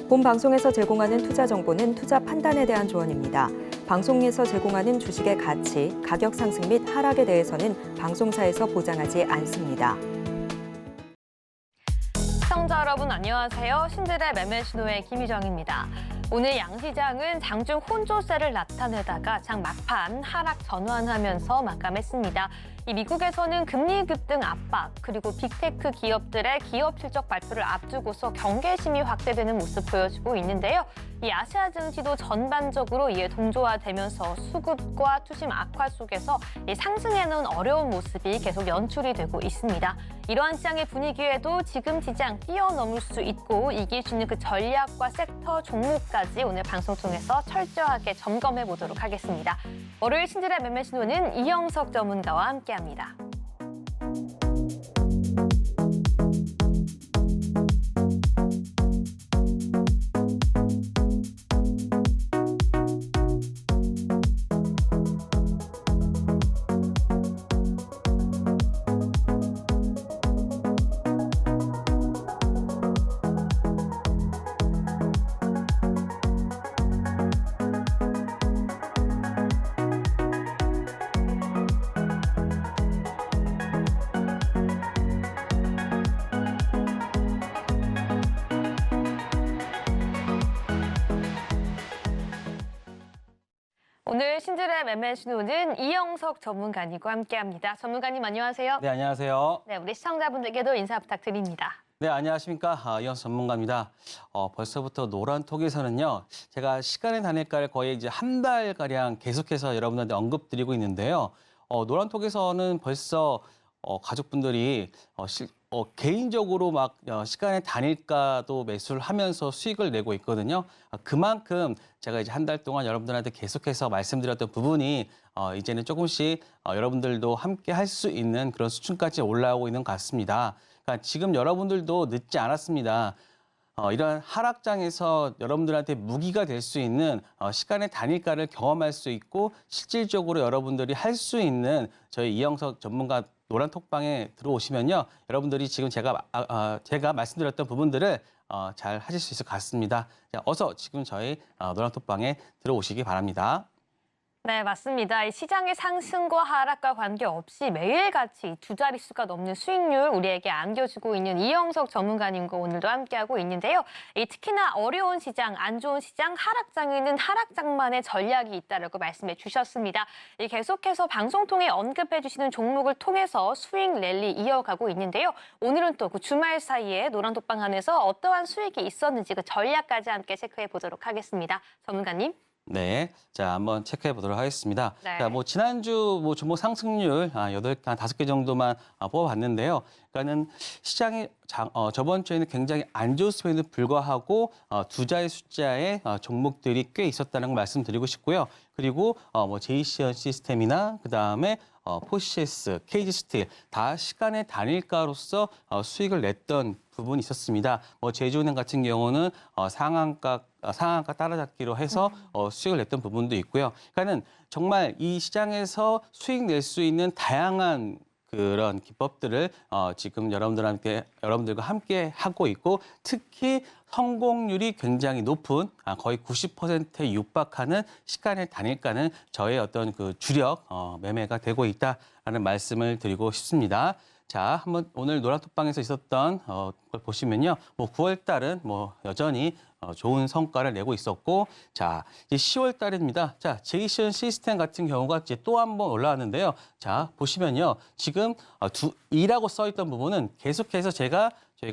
본 방송에서 제공하는 투자 정보는 투자 판단에 대한 조언입니다. 방송에서 제공하는 주식의 가치, 가격 상승 및 하락에 대해서는 방송사에서 보장하지 않습니다. 시청자 여러분 안녕하세요. 신들의 매매 신호의 김희정입니다. 오늘 양시장은 장중 혼조세를 나타내다가 장 막판 하락 전환하면서 마감했습니다. 이 미국에서는 금리 급등 압박, 그리고 빅테크 기업들의 기업 실적 발표를 앞두고서 경계심이 확대되는 모습 보여주고 있는데요. 이 아시아 증시도 전반적으로 이에 동조화되면서 수급과 투심 악화 속에서 이 상승에는 어려운 모습이 계속 연출이 되고 있습니다. 이러한 시장의 분위기에도 지금 시장 뛰어넘을 수 있고 이길 수 있는 그 전략과 섹터 종목까지 오늘 방송 통해서 철저하게 점검해 보도록 하겠습니다. 월요일 신들의 매매 신호는 이영석 전문가와 함께합니다. 오늘 신들의 매매 신호는 이영석 전문가님과 함께합니다. 전문가님 안녕하세요. 네, 안녕하세요. 네, 우리 시청자분들께도 인사 부탁드립니다. 네, 안녕하십니까. 이영석 전문가입니다. 벌써부터 노란톡에서는요, 제가 시간의 단일가를 거의 이제 한 달가량 계속해서 여러분들한테 언급드리고 있는데요. 노란톡에서는 벌써 가족분들이 개인적으로 막 시간의 단일가도 매수를 하면서 수익을 내고 있거든요. 그만큼 제가 이제 한 달 동안 여러분들한테 계속해서 말씀드렸던 부분이 이제는 조금씩 여러분들도 함께 할 수 있는 그런 수준까지 올라오고 있는 것 같습니다. 그러니까 지금 여러분들도 늦지 않았습니다. 이런 하락장에서 여러분들한테 무기가 될 수 있는 시간의 단일가를 경험할 수 있고 실질적으로 여러분들이 할 수 있는 저희 이영석 전문가 노란톡방에 들어오시면요. 여러분들이 지금 제가 말씀드렸던 부분들을 잘 하실 수 있을 것 같습니다. 자, 어서 지금 저희 노란톡방에 들어오시기 바랍니다. 네, 맞습니다. 이 시장의 상승과 하락과 관계없이 매일같이 두 자릿수가 넘는 수익률 우리에게 안겨주고 있는 이영석 전문가님과 오늘도 함께하고 있는데요. 특히나 어려운 시장, 안 좋은 시장, 하락장에는 하락장만의 전략이 있다라고 말씀해 주셨습니다. 계속해서 방송 통해 언급해 주시는 종목을 통해서 수익 랠리 이어가고 있는데요. 오늘은 또 그 주말 사이에 노란톡방 안에서 어떠한 수익이 있었는지 그 전략까지 함께 체크해 보도록 하겠습니다. 전문가님. 네, 자 한번 체크해 보도록 하겠습니다. 네. 자, 지난주 종목 상승률 한 5개 정도만 뽑아봤는데요. 그러니까는 시장이 저번 주에는 굉장히 안 좋았음에도 불구하고 두 자리 숫자의 종목들이 꽤 있었다는 걸 말씀드리고 싶고요. 그리고 제이시언 시스템이나 그다음에 포시에스, KG스틸 다 시간의 단일가로서 수익을 냈던 부분이 있었습니다. 제주은행 같은 경우는 상한가 따라잡기로 해서 수익을 냈던 부분도 있고요. 그러니까는 정말 이 시장에서 수익 낼 수 있는 다양한 그런 기법들을 지금 여러분들과 함께 하고 있고 특히 성공률이 굉장히 높은 거의 90%에 육박하는 시간의 단일가는 저의 어떤 그 주력 매매가 되고 있다라는 말씀을 드리고 싶습니다. 자, 한번 오늘 노란톡방에서 있었던 걸 보시면요. 9월 달은 여전히 좋은 성과를 내고 있었고, 자, 이제 10월 달입니다. 자, 제이시언 시스템 같은 경우가 이제 또 한 번 올라왔는데요. 자, 보시면요. 지금 2라고 써 있던 부분은 계속해서 저희가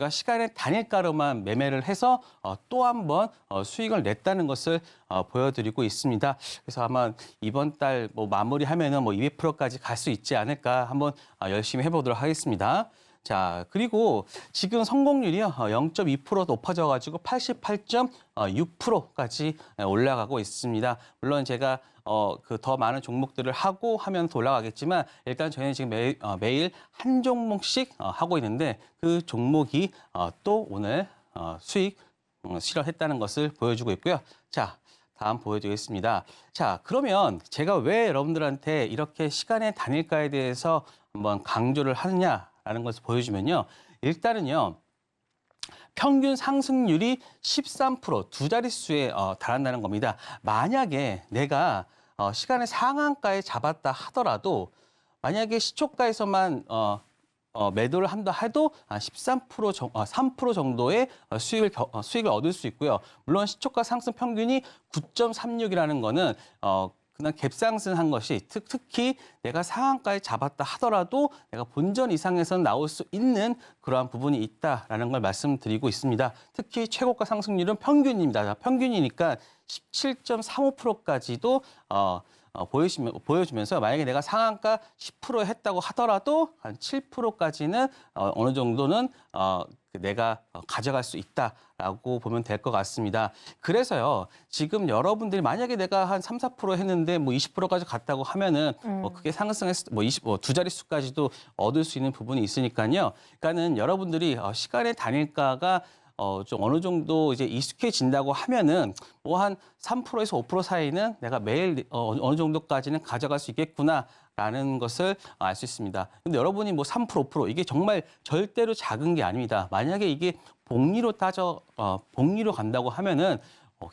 시간의 단일가로만 매매를 해서 또 한 번 수익을 냈다는 것을 보여드리고 있습니다. 그래서 아마 이번 달 마무리하면은 200%까지 갈 수 있지 않을까 한번 열심히 해보도록 하겠습니다. 자, 그리고 지금 성공률이요. 0.2% 높아져가지고 88.6%까지 올라가고 있습니다. 물론 제가 더 많은 종목들을 하고 하면 더 올라가겠지만 일단 저희는 지금 매일 한 종목씩 하고 있는데 그 종목이 또 오늘 수익 실현했다는 것을 보여주고 있고요. 자, 다음 보여드리겠습니다. 자, 그러면 제가 왜 여러분들한테 이렇게 시간의 단일가에 대해서 한번 강조를 하느냐라는 것을 보여주면요. 일단은요. 평균 상승률이 13%, 두 자릿수에 달한다는 겁니다. 만약에 내가 시간의 상한가에 잡았다 하더라도 만약에 시초가에서만 매도를 한다 해도 3% 정도의 수익을 얻을 수 있고요. 물론 시초가 상승 평균이 9.36이라는 거는 그냥 갭상승한 것이 특히 내가 상한가에 잡았다 하더라도 내가 본전 이상에서는 나올 수 있는 그러한 부분이 있다라는 걸 말씀드리고 있습니다. 특히 최고가 상승률은 평균입니다. 평균이니까 17.35%까지도 보여주면서 만약에 내가 상한가 10% 했다고 하더라도 한 7%까지는 어느 정도는 내가 가져갈 수 있다라고 보면 될 것 같습니다. 그래서요, 지금 여러분들이 만약에 내가 한 3, 4% 했는데 뭐 20%까지 갔다고 하면은 뭐 그게 상승했을 두 자릿수까지도 얻을 수 있는 부분이 있으니까요. 그러니까는 여러분들이 시간의 단일가가 좀 어느 정도 이제 익숙해진다고 하면은 뭐 한 3%에서 5% 사이는 내가 매일 어느 정도까지는 가져갈 수 있겠구나라는 것을 알 수 있습니다. 근데 여러분이 뭐 3%, 5% 이게 정말 절대로 작은 게 아닙니다. 만약에 이게 복리로 복리로 간다고 하면은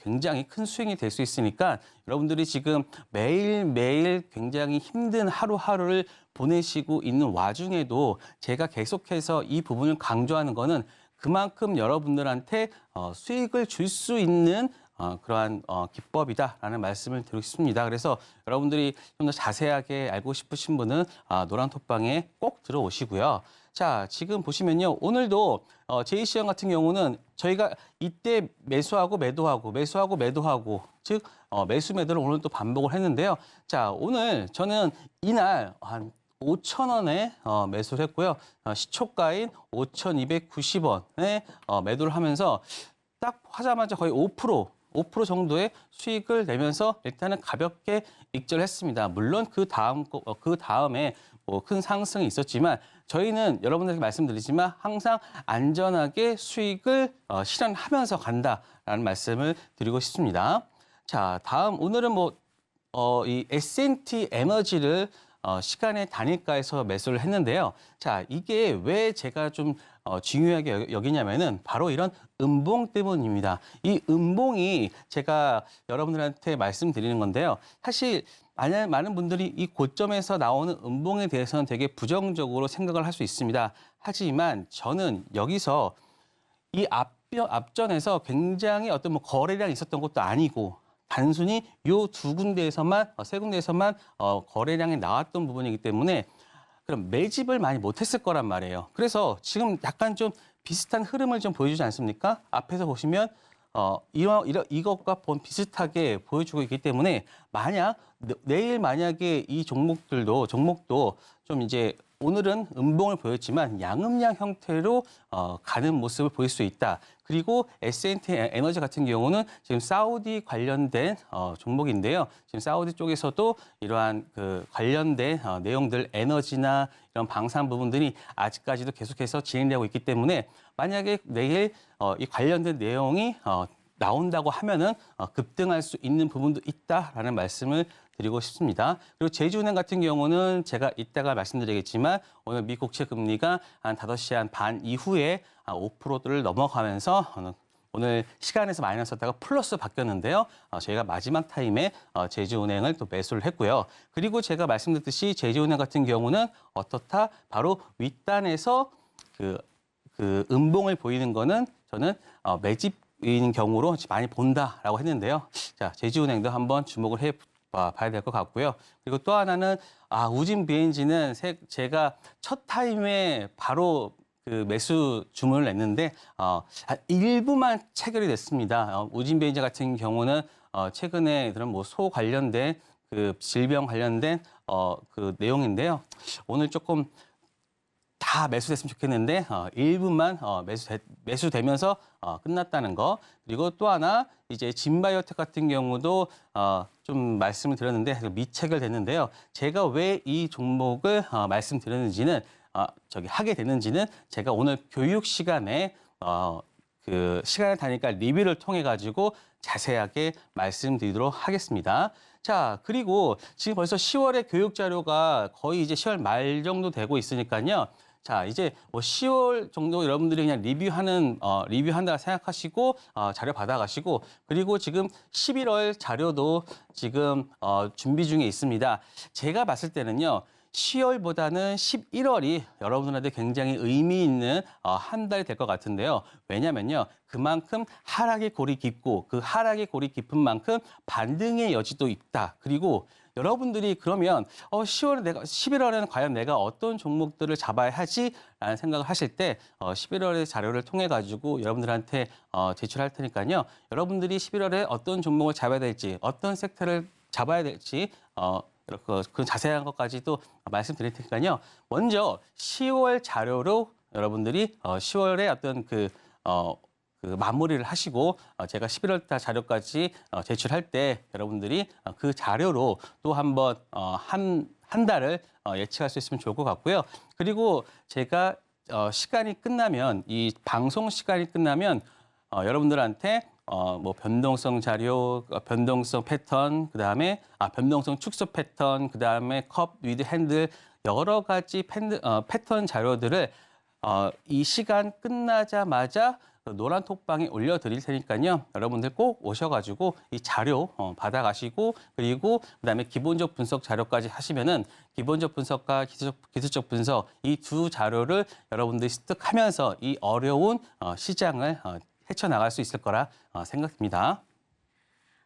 굉장히 큰 수익이 될 수 있으니까 여러분들이 지금 매일매일 굉장히 힘든 하루하루를 보내시고 있는 와중에도 제가 계속해서 이 부분을 강조하는 거는 그만큼 여러분들한테 수익을 줄 수 있는 그러한 기법이다라는 말씀을 드리고 싶습니다. 그래서 여러분들이 좀 더 자세하게 알고 싶으신 분은 노란톡방에 꼭 들어오시고요. 자, 지금 보시면요. 오늘도 제이시장 같은 경우는 저희가 이때 매수하고 매도하고 즉 매수 매도를 오늘 또 반복을 했는데요. 자, 오늘 저는 이날 한 5,000원에 매수를 했고요. 시초가인 5,290원에 매도를 하면서 딱 하자마자 거의 5% 정도의 수익을 내면서 일단은 가볍게 익절했습니다. 물론 그 다음에 뭐 큰 상승이 있었지만 저희는 여러분들께 말씀드리지만 항상 안전하게 수익을 실현하면서 간다라는 말씀을 드리고 싶습니다. 자, 다음 오늘은 이 S&T 에너지를 시간의 단일가에서 매수를 했는데요. 자, 이게 왜 제가 좀 중요하게 여기냐면은 바로 이런 음봉 때문입니다. 이 음봉이 제가 여러분들한테 말씀드리는 건데요. 사실 많은 분들이 이 고점에서 나오는 음봉에 대해서는 되게 부정적으로 생각을 할 수 있습니다. 하지만 저는 여기서 이 앞전에서 굉장히 어떤 거래량이 있었던 것도 아니고 단순히 요 세 군데에서만 거래량이 나왔던 부분이기 때문에 그럼 매집을 많이 못했을 거란 말이에요. 그래서 지금 약간 좀 비슷한 흐름을 좀 보여주지 않습니까? 앞에서 보시면 이것과 비슷하게 보여주고 있기 때문에 내일 만약에 이 종목도 좀 이제 오늘은 음봉을 보였지만 양음양 형태로 가는 모습을 보일 수 있다. 그리고 S&T 에너지 같은 경우는 지금 사우디 관련된 종목인데요. 지금 사우디 쪽에서도 이러한 관련된 내용들 에너지나 이런 방산 부분들이 아직까지도 계속해서 진행되고 있기 때문에 만약에 내일 이 관련된 내용이 나온다고 하면은 급등할 수 있는 부분도 있다라는 말씀을 드리고 싶습니다. 그리고 제주은행 같은 경우는 제가 이따가 말씀드리겠지만 오늘 미 국채 금리가 한 5시 한 반 이후에 5%를 넘어가면서 오늘 시간에서 마이너스였다가 플러스 바뀌었는데요. 저희가 마지막 타임에 제주은행을 또 매수를 했고요. 그리고 제가 말씀드렸듯이 제주은행 같은 경우는 어떻다? 바로 윗단에서 그 음봉을 보이는 거는 저는 매집인 경우로 많이 본다라고 했는데요. 자, 제주은행도 한번 주목을 봐야 될 것 같고요. 그리고 또 하나는 우진 BNG는 제가 첫 타임에 바로 매수 주문을 냈는데 일부만 체결이 됐습니다. 우진 BNG 같은 경우는 최근에 그런 소 관련된 질병 관련된 내용인데요. 오늘 조금 다 매수됐으면 좋겠는데 일부만 매수되면서 끝났다는 거. 그리고 또 하나 이제 진바이오텍 같은 경우도 좀 말씀을 드렸는데 미체결됐는데요. 제가 왜 이 종목을 말씀드렸는지는 하게 되는지는 제가 오늘 교육 시간에 시간을 다니까 리뷰를 통해 가지고 자세하게 말씀드리도록 하겠습니다. 자, 그리고 지금 벌써 10월에 교육 자료가 거의 이제 10월 말 정도 되고 있으니까요. 자, 이제 뭐 10월 정도 여러분들이 그냥 리뷰한다 생각하시고 자료 받아가시고, 그리고 지금 11월 자료도 지금 준비 중에 있습니다. 제가 봤을 때는요. 10월보다는 11월이 여러분들한테 굉장히 의미 있는 한 달이 될 것 같은데요. 왜냐면요. 그만큼 하락의 골이 깊고 그 하락의 골이 깊은 만큼 반등의 여지도 있다. 그리고 여러분들이 그러면 11월에는 과연 내가 어떤 종목들을 잡아야 하지라는 생각을 하실 때 11월의 자료를 통해 가지고 여러분들한테 제출할 테니까요. 여러분들이 11월에 어떤 종목을 잡아야 될지, 어떤 섹터를 잡아야 될지 그 자세한 것까지도 말씀드릴 테니까요. 먼저 10월 자료로 여러분들이 10월에 어떤 그 마무리를 하시고 제가 11월 달 자료까지 제출할 때 여러분들이 그 자료로 또 한번 한 달을 예측할 수 있으면 좋을 것 같고요. 그리고 제가 시간이 끝나면 이 방송 시간이 끝나면 여러분들한테 뭐 변동성 자료, 변동성 패턴, 그다음에 변동성 축소 패턴, 그다음에 컵 위드 핸들 여러 가지 패턴 자료들을 이 시간 끝나자마자 노란 톡방에 올려드릴 테니까요. 여러분들 꼭 오셔가지고 이 자료 받아가시고, 그리고 그다음에 기본적 분석 자료까지 하시면은 기본적 분석과 기술적 분석 이 두 자료를 여러분들이 습득하면서 이 어려운 시장을 헤쳐나갈 수 있을 거라 생각됩니다.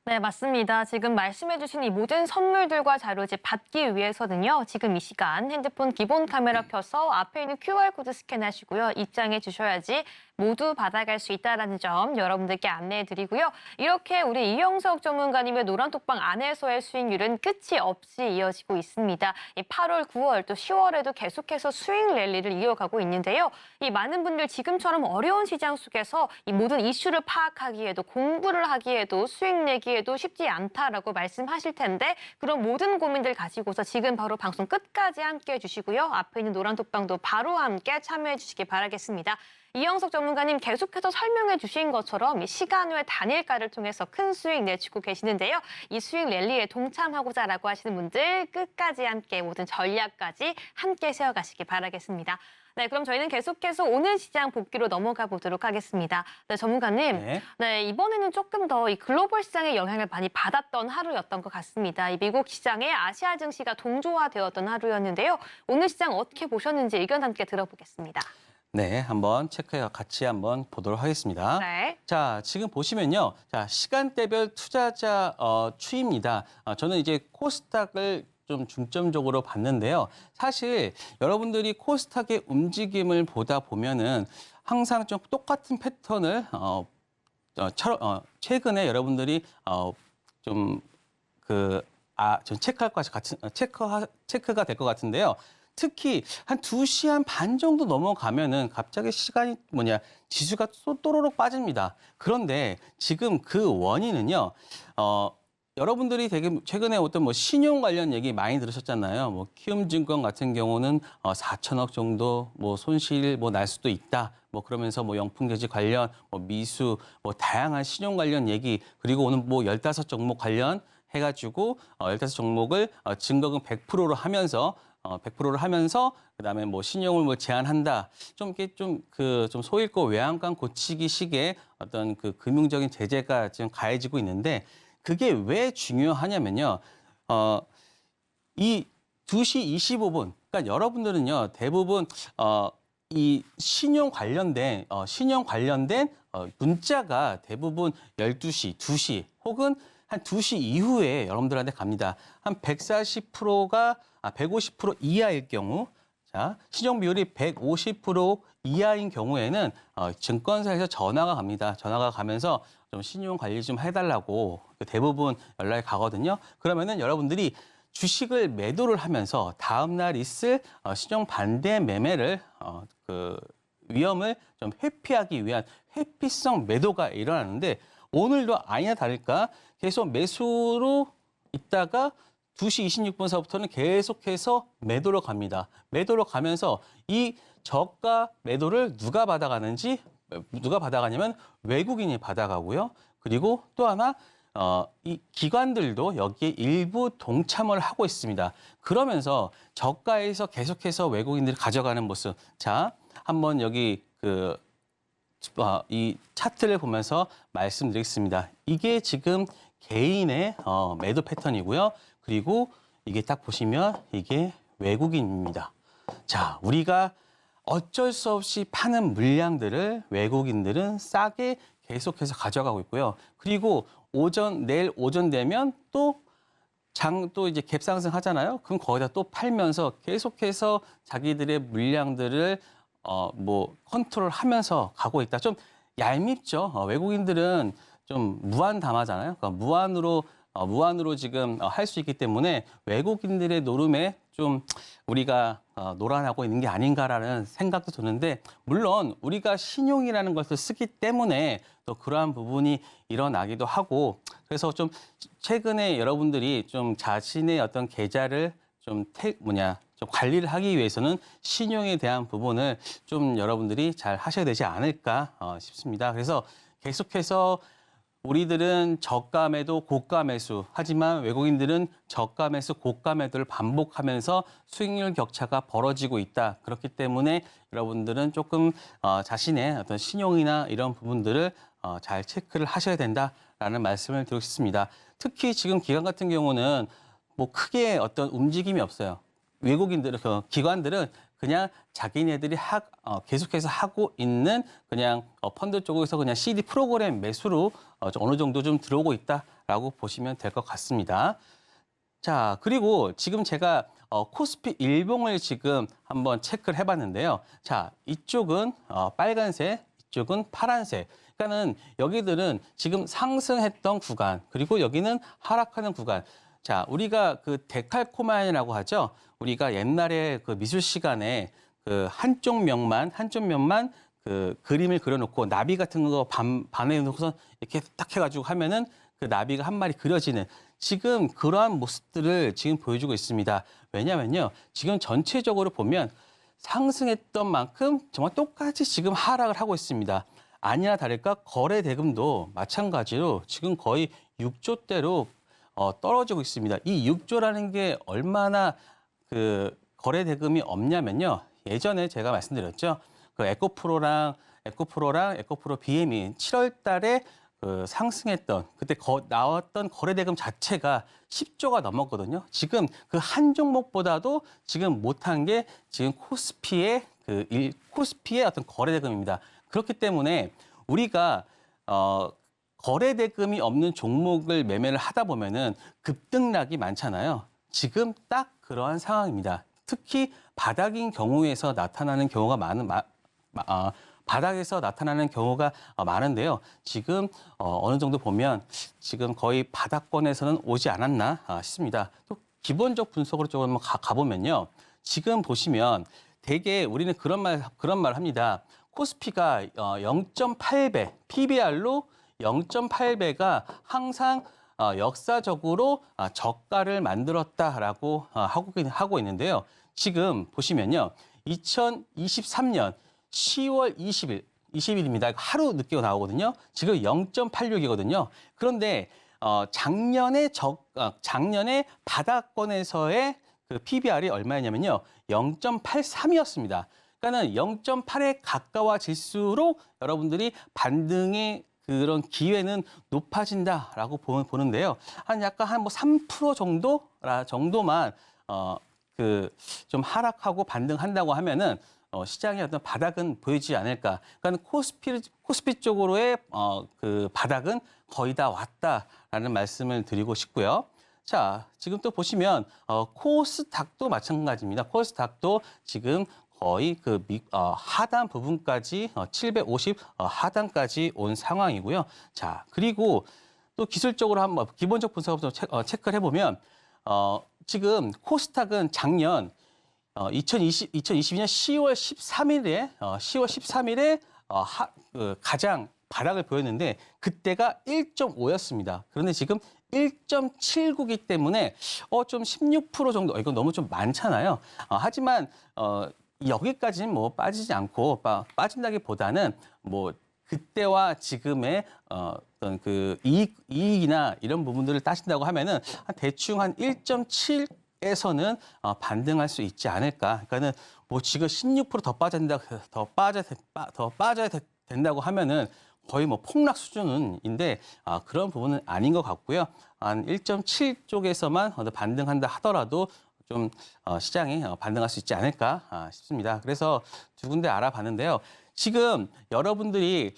네, 맞습니다. 지금 말씀해주신 이 모든 선물들과 자료집 받기 위해서는요. 지금 이 시간 핸드폰 기본 카메라 켜서 앞에 있는 QR코드 스캔하시고요. 입장해 주셔야지 모두 받아갈 수 있다는 점 여러분들께 안내해드리고요. 이렇게 우리 이영석 전문가님의 노란톡방 안에서의 수익률은 끝이 없이 이어지고 있습니다. 이 8월, 9월 또 10월에도 계속해서 수익 랠리를 이어가고 있는데요. 이 많은 분들 지금처럼 어려운 시장 속에서 이 모든 이슈를 파악하기에도 공부를 하기에도 수익 내기에도 쉽지 않다라고 말씀하실 텐데 그런 모든 고민들 가지고서 지금 바로 방송 끝까지 함께해 주시고요. 앞에 있는 노란톡방도 바로 함께 참여해 주시기 바라겠습니다. 이영석 전문가님 계속해서 설명해 주신 것처럼 시간외 단일가를 통해서 큰 수익 내주고 계시는데요. 이 수익 랠리에 동참하고자라고 하시는 분들 끝까지 함께 모든 전략까지 함께 세워가시기 바라겠습니다. 네, 그럼 저희는 계속해서 오늘 시장 복귀로 넘어가 보도록 하겠습니다. 네, 전문가님. 네, 이번에는 조금 더 이 글로벌 시장의 영향을 많이 받았던 하루였던 것 같습니다. 이 미국 시장에 아시아 증시가 동조화되었던 하루였는데요. 오늘 시장 어떻게 보셨는지 의견 함께 들어보겠습니다. 네, 한번 같이 한번 보도록 하겠습니다. 네. 자, 지금 보시면요. 자, 시간대별 투자자 추이입니다. 저는 이제 코스닥을 좀 중점적으로 봤는데요. 사실 여러분들이 코스닥의 움직임을 보다 보면은 항상 좀 똑같은 패턴을 최근에 여러분들이 좀 체크할 것 같은 체크가 될 것 같은데요. 특히 한 2시 한 반 정도 넘어가면은 갑자기 지수가 또로록 빠집니다. 그런데 지금 그 원인은요, 여러분들이 되게 최근에 어떤 뭐 신용 관련 얘기 많이 들으셨잖아요. 뭐 키움증권 같은 경우는 4천억 정도 뭐 손실 날 수도 있다. 뭐 그러면서 뭐 영풍경제 관련, 뭐 미수, 뭐 다양한 신용 관련 얘기, 그리고 오늘 뭐 15종목 관련 해가지고 15종목을 증거금 100%로 하면서 100%를 하면서 그다음에 뭐 신용을 뭐 제한한다. 좀 이렇게 좀 소잃고 외양간 고치기식의 어떤 그 금융적인 제재가 지금 가해지고 있는데 그게 왜 중요하냐면요. 이 2시 25분, 그러니까 여러분들은요 대부분 이 신용 관련된 문자가 대부분 12시, 2시 혹은 한 2시 이후에 여러분들한테 갑니다. 한 140%가 150% 이하일 경우, 자, 신용 비율이 150% 이하인 경우에는 증권사에서 전화가 갑니다. 전화가 가면서 좀 신용 관리 좀 해달라고 대부분 연락이 가거든요. 그러면은 여러분들이 주식을 매도를 하면서 다음 날 있을 신용 반대 매매를 그 위험을 좀 회피하기 위한 회피성 매도가 일어나는데 오늘도 아니나 다를까 계속 매수로 있다가 2시 26분서부터는 계속해서 매도로 갑니다. 매도로 가면서 이 저가 매도를 누가 받아가냐면 외국인이 받아가고요. 그리고 또 하나 이 기관들도 여기에 일부 동참을 하고 있습니다. 그러면서 저가에서 계속해서 외국인들이 가져가는 모습. 자, 한번 여기 이 차트를 보면서 말씀드리겠습니다. 이게 지금 개인의 매도 패턴이고요. 그리고 이게 딱 보시면 이게 외국인입니다. 자, 우리가 어쩔 수 없이 파는 물량들을 외국인들은 싸게 계속해서 가져가고 있고요. 그리고 내일 오전 되면 또 이제 갭 상승하잖아요. 그럼 거기다 또 팔면서 계속해서 자기들의 물량들을 컨트롤하면서 가고 있다. 좀 얄밉죠. 외국인들은 좀 무한담하잖아요. 그러니까 무한으로 지금 할 수 있기 때문에 외국인들의 노름에 좀 우리가 놀아나고 있는 게 아닌가라는 생각도 드는데, 물론 우리가 신용이라는 것을 쓰기 때문에 또 그러한 부분이 일어나기도 하고, 그래서 좀 최근에 여러분들이 좀 자신의 어떤 계좌를 좀 관리를 하기 위해서는 신용에 대한 부분을 좀 여러분들이 잘 하셔야 되지 않을까 싶습니다. 그래서 계속해서 우리들은 저가 매도, 고가 매수, 하지만 외국인들은 저가 매수, 고가 매도를 반복하면서 수익률 격차가 벌어지고 있다. 그렇기 때문에 여러분들은 조금 자신의 어떤 신용이나 이런 부분들을 잘 체크를 하셔야 된다라는 말씀을 드리고 싶습니다. 특히 지금 기관 같은 경우는 뭐 크게 어떤 움직임이 없어요. 기관들은 그냥 자기네들이 계속해서 하고 있는 그냥 펀드 쪽에서 그냥 CD 프로그램 매수로 어느 정도 좀 들어오고 있다라고 보시면 될 것 같습니다. 자, 그리고 지금 제가 코스피 일봉을 지금 한번 체크를 해봤는데요. 자, 이쪽은 빨간색, 이쪽은 파란색. 그러니까는 여기들은 지금 상승했던 구간, 그리고 여기는 하락하는 구간. 자, 우리가 그 데칼코마니라고 하죠. 우리가 옛날에 그 미술 시간에 그 한쪽 면만 그 그림을 그려놓고 나비 같은 거 반에 놓고서 이렇게 딱 해가지고 하면은 그 나비가 한 마리 그려지는, 지금 그러한 모습들을 지금 보여주고 있습니다. 왜냐면요, 지금 전체적으로 보면 상승했던 만큼 정말 똑같이 지금 하락을 하고 있습니다. 아니나 다를까 거래 대금도 마찬가지로 지금 거의 6조대로 떨어지고 있습니다. 이 6조라는 게 얼마나 그 거래 대금이 없냐면요. 예전에 제가 말씀드렸죠. 그 에코프로 BM이 7월 달에 그 상승했던 그때 나왔던 거래 대금 자체가 10조가 넘었거든요. 지금 그 한 종목보다도 지금 못한 게 지금 코스피의 어떤 거래 대금입니다. 그렇기 때문에 우리가 거래 대금이 없는 종목을 매매를 하다 보면은 급등락이 많잖아요. 지금 딱 그러한 상황입니다. 특히 바닥인 경우에서 나타나는 경우가 바닥에서 나타나는 경우가 많은데요. 지금 어느 정도 보면 지금 거의 바닥권에서는 오지 않았나 싶습니다. 또 기본적 분석으로 조금 가보면요. 지금 보시면 대개 우리는 그런 말 합니다. 코스피가 0.8배, PBR로 0.8배가 항상 역사적으로 저가를 만들었다라고 하고 있는데요. 지금 보시면요. 2023년 10월 20일입니다. 하루 늦게 나오거든요. 지금 0.86이거든요. 그런데 작년에 바닥권에서의 그 PBR이 얼마였냐면요. 0.83이었습니다. 그러니까는 0.8에 가까워질수록 여러분들이 반등의 그런 기회는 높아진다라고 보는데요. 약간 한 3% 정도만 좀 하락하고 반등한다고 하면은 시장의 어떤 바닥은 보이지 않을까. 그러니까 코스피 쪽으로의 그 바닥은 거의 다 왔다라는 말씀을 드리고 싶고요. 자, 지금 또 보시면 코스닥도 마찬가지입니다. 코스닥도 지금 거의 그 하단 부분까지 750 하단까지 온 상황이고요. 자, 그리고 또 기술적으로 한번 기본적 분석부터 체크를 해보면 지금 코스닥은 작년 2022년 10월 13일에 가장 바닥을 보였는데 그때가 1.5였습니다. 그런데 지금 1.79이기 때문에 좀 16% 정도, 이거 너무 좀 많잖아요. 하지만 여기까지는 뭐 빠지지 않고 빠진다기보다는 뭐 그때와 지금의 어떤 그 이익이나 이런 부분들을 따진다고 하면은 대충 한 1.7에서는 반등할 수 있지 않을까. 그러니까는 뭐 지금 16%더 빠져야 된다고 하면은 거의 뭐 폭락 수준인데 그런 부분은 아닌 것 같고요. 한 1.7 쪽에서만 반등한다 하더라도 좀 시장이 반등할 수 있지 않을까 싶습니다. 그래서 두 군데 알아봤는데요. 지금 여러분들이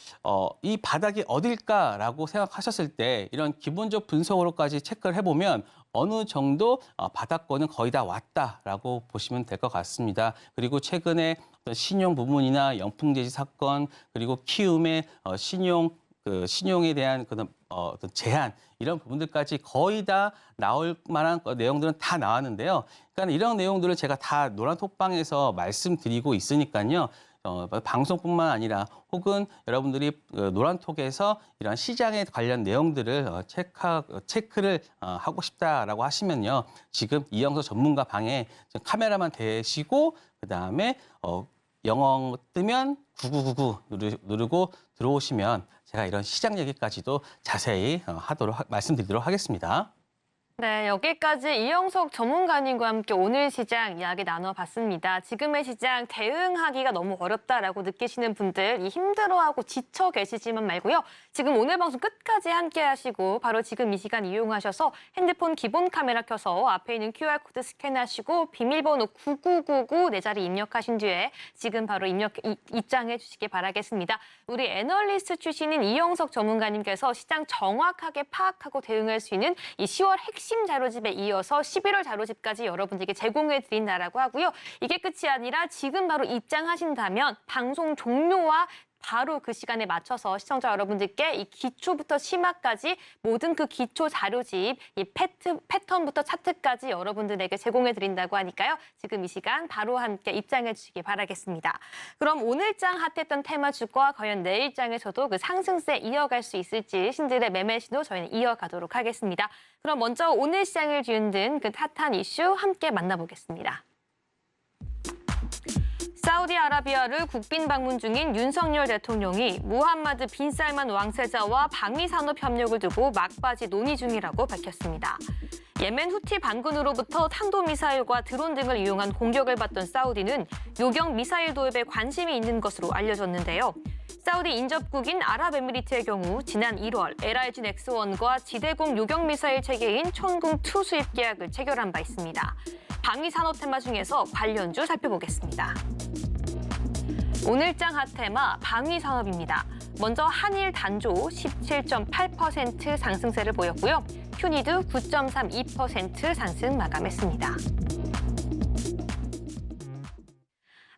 이 바닥이 어딜까라고 생각하셨을 때 이런 기본적 분석으로까지 체크를 해보면 어느 정도 바닥권은 거의 다 왔다라고 보시면 될 것 같습니다. 그리고 최근에 신용 부분이나 영풍재지 사건 그리고 키움의 신용에 대한 그런 어떤 제한 이런 부분들까지 거의 다 나올 만한 내용들은 다 나왔는데요. 그러니까 이런 내용들을 제가 다 노란톡방에서 말씀드리고 있으니까요. 방송뿐만 아니라 혹은 여러분들이 노란톡에서 이런 시장에 관련 내용들을 체크를 하고 싶다라고 하시면요. 지금 이영서 전문가 방에 카메라만 대시고 그다음에 영어 뜨면 9999 누르고 들어오시면 제가 이런 시장 얘기까지도 자세히 말씀드리도록 하겠습니다. 네, 여기까지 이영석 전문가님과 함께 오늘 시장 이야기 나눠봤습니다. 지금의 시장 대응하기가 너무 어렵다라고 느끼시는 분들 힘들어하고 지쳐 계시지만 말고요. 지금 오늘 방송 끝까지 함께 하시고 바로 지금 이 시간 이용하셔서 핸드폰 기본 카메라 켜서 앞에 있는 QR코드 스캔하시고 비밀번호 9999 내 자리 입력하신 뒤에 지금 바로 입장해 주시기 바라겠습니다. 우리 애널리스트 출신인 이영석 전문가님께서 시장 정확하게 파악하고 대응할 수 있는 이 10월 핵심 자료집에 이어서 11월 자료집까지 여러분들께 제공해 드린다라고 하고요. 이게 끝이 아니라 지금 바로 입장하신다면 방송 종료와 바로 그 시간에 맞춰서 시청자 여러분들께 이 기초부터 심화까지 모든 그 기초 자료집, 이 패턴부터 차트까지 여러분들에게 제공해 드린다고 하니까요. 지금 이 시간 바로 함께 입장해 주시기 바라겠습니다. 그럼 오늘장 핫했던 테마주과 과연 내일장에서도 그 상승세 이어갈 수 있을지 신들의 매매 신호 저희는 이어가도록 하겠습니다. 그럼 먼저 오늘 시장을 뒤흔든 그 핫한 이슈 함께 만나보겠습니다. 사우디아라비아를 국빈 방문 중인 윤석열 대통령이 무함마드 빈 살만 왕세자와 방위 산업 협력을 두고 막바지 논의 중이라고 밝혔습니다. 예멘 후티 반군으로부터 탄도미사일과 드론 등을 이용한 공격을 받던 사우디는 요격 미사일 도입에 관심이 있는 것으로 알려졌는데요. 사우디 인접국인 아랍에미리트의 경우 지난 1월 LRG 넥스원과 지대공 요격 미사일 체계인 천궁2 수입 계약을 체결한 바 있습니다. 방위 산업 테마 중에서 관련주 살펴보겠습니다. 오늘장 핫테마 방위 산업입니다. 먼저 한일 단조 17.8% 상승세를 보였고요. 큐니드 9.32% 상승 마감했습니다.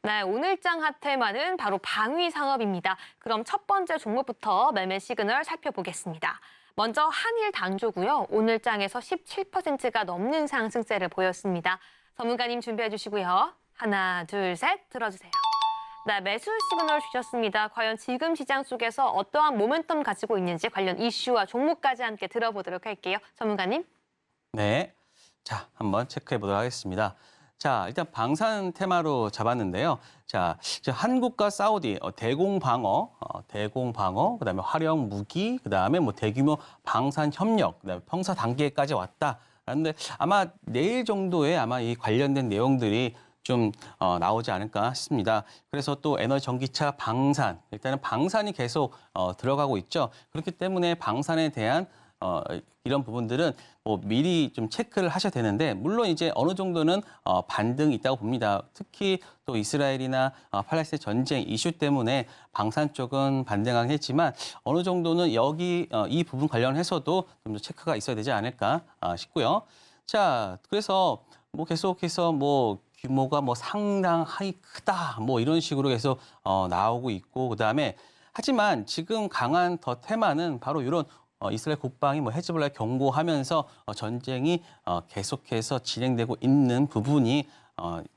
네, 오늘장 핫테마는 바로 방위 산업입니다. 그럼 첫 번째 종목부터 매매 시그널 살펴보겠습니다. 먼저 한일 단조고요. 오늘장에서 17%가 넘는 상승세를 보였습니다. 전문가님 준비해 주시고요. 하나, 둘, 셋 들어주세요. 네, 매수 시그널 주셨습니다. 과연 지금 시장 속에서 어떠한 모멘텀 가지고 있는지 관련 이슈와 종목까지 함께 들어보도록 할게요. 전문가님. 네, 자 한번 체크해 보도록 하겠습니다. 자, 일단 방산 테마로 잡았는데요. 자, 한국과 사우디 대공방어, 그다음에 활용 무기, 그다음에 뭐 대규모 방산 협력, 그다음에 평사 단계까지 왔다. 그런데 아마 내일 정도에 아마 이 관련된 내용들이 좀 나오지 않을까 싶습니다. 그래서 또 에너지 전기차 방산, 일단은 방산이 계속 들어가고 있죠. 그렇기 때문에 방산에 대한 이런 부분들은 뭐 미리 좀 체크를 하셔야 되는데 물론 이제 어느 정도는 반등이 있다고 봅니다. 특히 또 이스라엘이나 팔레스타인 전쟁 이슈 때문에 방산 쪽은 반등하긴 했지만 어느 정도는 여기 이 부분 관련해서도 좀 더 체크가 있어야 되지 않을까 싶고요. 자, 그래서 뭐 계속해서 뭐 규모가 뭐 상당히 크다 뭐 이런 식으로 계속 나오고 있고 그다음에 하지만 지금 강한 더 테마는 바로 이런 이스라엘 국방이 뭐 헤즈볼라에 경고하면서 전쟁이 계속해서 진행되고 있는 부분이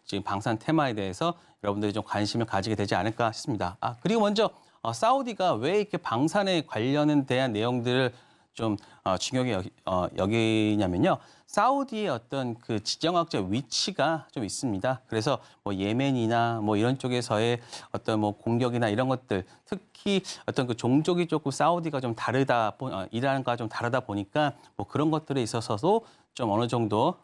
지금 방산 테마에 대해서 여러분들이 좀 관심을 가지게 되지 않을까 싶습니다. 그리고 먼저 사우디가 왜 이렇게 방산에 관련에 대한 내용들을 좀 중요하게 여기냐면요. 사우디의 어떤 그 지정학적 위치가 좀 있습니다. 그래서 뭐 예멘이나 뭐 이런 쪽에서의 어떤 뭐 공격이나 이런 것들, 특히 어떤 그 종족이 조금 사우디가 좀 다르다, 이란과 좀 다르다 보니까 뭐 그런 것들에 있어서도 좀 어느 정도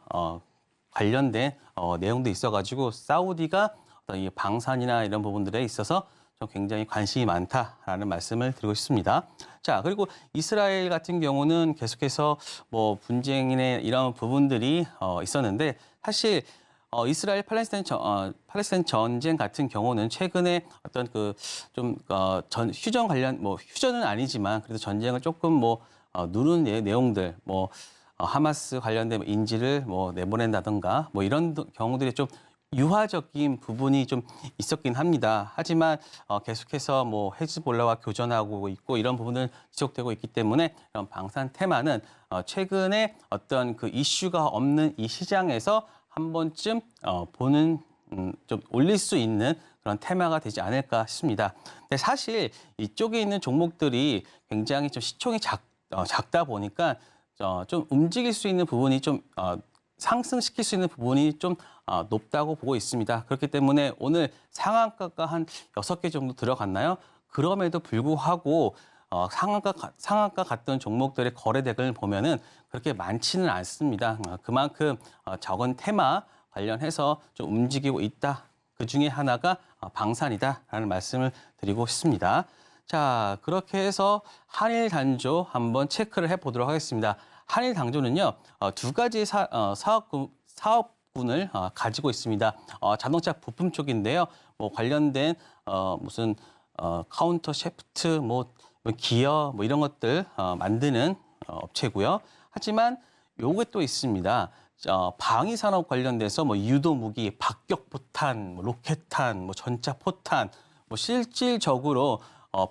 관련된 내용도 있어가지고 사우디가 어떤 이 방산이나 이런 부분들에 있어서 좀 굉장히 관심이 많다라는 말씀을 드리고 싶습니다. 자, 그리고 이스라엘 같은 경우는 계속해서 뭐 분쟁이나 이런 부분들이 있었는데 사실 이스라엘 팔레스타인 전쟁 같은 경우는 최근에 어떤 그 좀 휴전 관련 뭐 휴전은 아니지만 그래도 전쟁을 조금 뭐 누른 내용들 뭐 하마스 관련된 인질을 뭐 내보낸다든가 뭐 이런 경우들이 좀 유화적인 부분이 좀 있었긴 합니다. 하지만 계속해서 뭐 헤즈볼라와 교전하고 있고 이런 부분은 지속되고 있기 때문에 이런 방산 테마는 최근에 어떤 그 이슈가 없는 이 시장에서 한 번쯤 보는 좀 올릴 수 있는 그런 테마가 되지 않을까 싶습니다. 근데 사실 이쪽에 있는 종목들이 굉장히 좀 시총이 작다 보니까 좀 움직일 수 있는 부분이 좀 상승시킬 수 있는 부분이 좀 높다고 보고 있습니다. 그렇기 때문에 오늘 상한가가 한 6개 정도 들어갔나요? 그럼에도 불구하고 상한가 갔던 종목들의 거래대금을 보면은 그렇게 많지는 않습니다. 그만큼 적은 테마 관련해서 좀 움직이고 있다. 그 중에 하나가 방산이다라는 말씀을 드리고 싶습니다. 자, 그렇게 해서 한일 단조 한번 체크를 해보도록 하겠습니다. 한일 단조는요, 두 가지 사업군을 가지고 있습니다. 자동차 부품 쪽인데요, 뭐 관련된 무슨 카운터 샤프트, 뭐 기어, 뭐 이런 것들 만드는 업체고요. 하지만 요게 또 있습니다. 방위 산업 관련돼서 뭐 유도 무기, 박격 포탄, 뭐 로켓탄, 뭐 전차 포탄, 뭐 실질적으로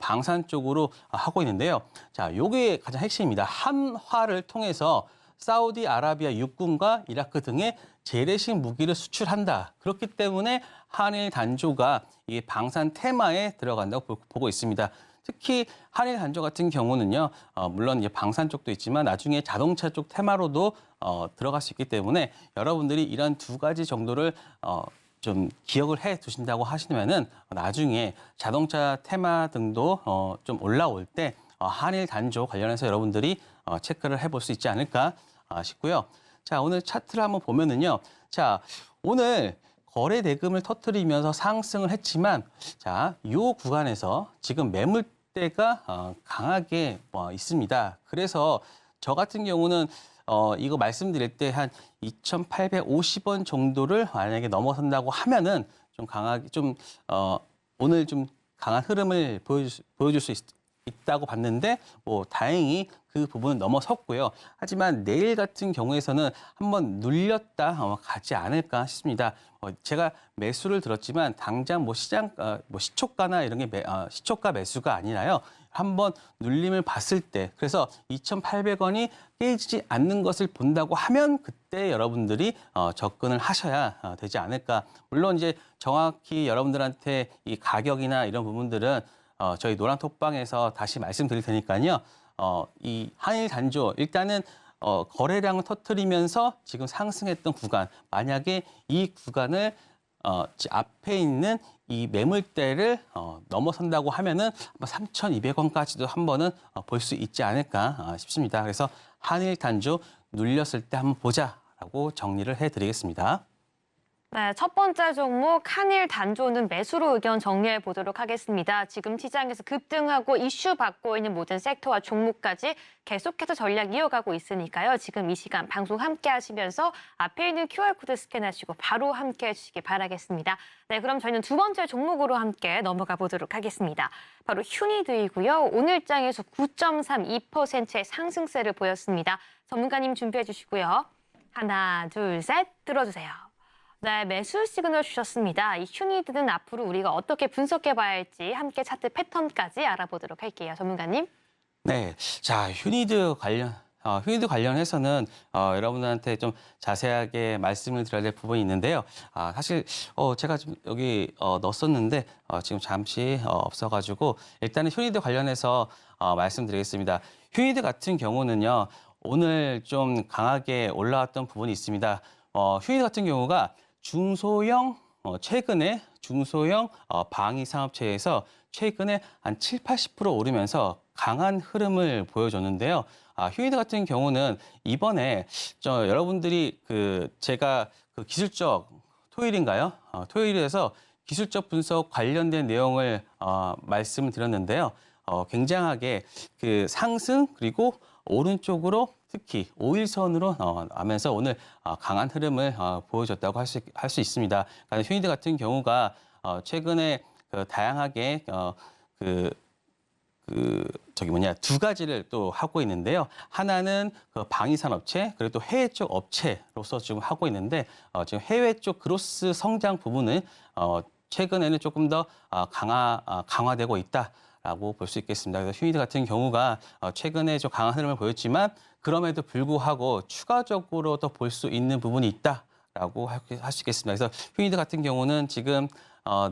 방산 쪽으로 하고 있는데요. 자, 요게 가장 핵심입니다. 한화를 통해서 사우디아라비아 육군과 이라크 등의 재래식 무기를 수출한다. 그렇기 때문에 한일 단조가 이 방산 테마에 들어간다고 보고 있습니다. 특히 한일 단조 같은 경우는요, 물론 이제 방산 쪽도 있지만 나중에 자동차 쪽 테마로도 들어갈 수 있기 때문에 여러분들이 이런 두 가지 정도를 좀 기억을 해 두신다고 하시면은 나중에 자동차 테마 등도 좀 올라올 때 한일 단조 관련해서 여러분들이 체크를 해볼 수 있지 않을까 싶고요. 자, 오늘 차트를 한번 보면은요. 자, 오늘 거래 대금을 터뜨리면서 상승을 했지만 자, 이 구간에서 지금 매물대가 강하게 있습니다. 그래서 저 같은 경우는 이거 말씀드릴 때 한 2,850원 정도를 만약에 넘어선다고 하면은 좀 강하게 오늘 좀 강한 흐름을 보여줄 수 있다고 봤는데 뭐 다행히 그 부분은 넘어섰고요. 하지만 내일 같은 경우에서는 한번 눌렸다 가지 않을까 싶습니다. 제가 매수를 들었지만 당장 뭐 시초가나 이런 게 시초가 매수가 아니라요. 한번 눌림을 봤을 때 그래서 2,800원이 깨지지 않는 것을 본다고 하면 그때 여러분들이 접근을 하셔야 되지 않을까. 물론 이제 정확히 여러분들한테 이 가격이나 이런 부분들은 저희 노란톡방에서 다시 말씀드릴 테니까요. 이 한일 단조 일단은 거래량을 터뜨리면서 지금 상승했던 구간 만약에 이 구간을 앞에 있는 이 매물대를 넘어선다고 하면은 3,200원까지도 한 번은 볼 수 있지 않을까 싶습니다. 그래서 한일 단조 눌렸을 때 한번 보자라고 정리를 해드리겠습니다. 네, 첫 번째 종목 한일 단조는 매수로 의견 정리해 보도록 하겠습니다. 지금 시장에서 급등하고 이슈 받고 있는 모든 섹터와 종목까지 계속해서 전략 이어가고 있으니까요. 지금 이 시간 방송 함께 하시면서 앞에 있는 QR코드 스캔하시고 바로 함께 해주시기 바라겠습니다. 네, 그럼 저희는 두 번째 종목으로 함께 넘어가 보도록 하겠습니다. 바로 휴니드이고요. 오늘장에서 9.32%의 상승세를 보였습니다. 전문가님 준비해 주시고요. 하나, 둘, 셋 들어주세요. 네, 매수 시그널 주셨습니다. 이 휴니드는 앞으로 우리가 어떻게 분석해 봐야 할지 함께 차트 패턴까지 알아보도록 할게요. 전문가님. 네, 자 휴니드 관련 휴니드 관련해서는 여러분들한테 좀 자세하게 말씀을 드려야 될 부분이 있는데요. 사실 제가 좀 여기 넣었었는데 지금 잠시 없어가지고 일단은 휴니드 관련해서 말씀드리겠습니다. 휴니드 같은 경우는요. 오늘 좀 강하게 올라왔던 부분이 있습니다. 휴니드 같은 경우가 중소형 최근에 중소형 방위 산업체에서 최근에 한 7, 80% 오르면서 강한 흐름을 보여줬는데요. 휴니드 같은 경우는 이번에 여러분들이 제가 기술적 토요일인가요? 토요일에서 기술적 분석 관련된 내용을 말씀을 드렸는데요. 굉장하게 상승 그리고 오른쪽으로 특히 5일선으로 하면서 오늘 강한 흐름을 보여줬다고 할 수 있습니다. 그러니까 휴니드 같은 경우가 최근에 다양하게 두 가지를 또 하고 있는데요. 하나는 방위 산업체 그리고 또 해외 쪽 업체로서 지금 하고 있는데 지금 해외 쪽 그로스 성장 부분은 최근에는 조금 더 강화되고 있다라고 볼 수 있겠습니다. 그래서 휴니드 같은 경우가 최근에 좀 강한 흐름을 보였지만 그럼에도 불구하고 추가적으로 더 볼 수 있는 부분이 있다라고 할 수 있겠습니다. 그래서 휴니드 같은 경우는 지금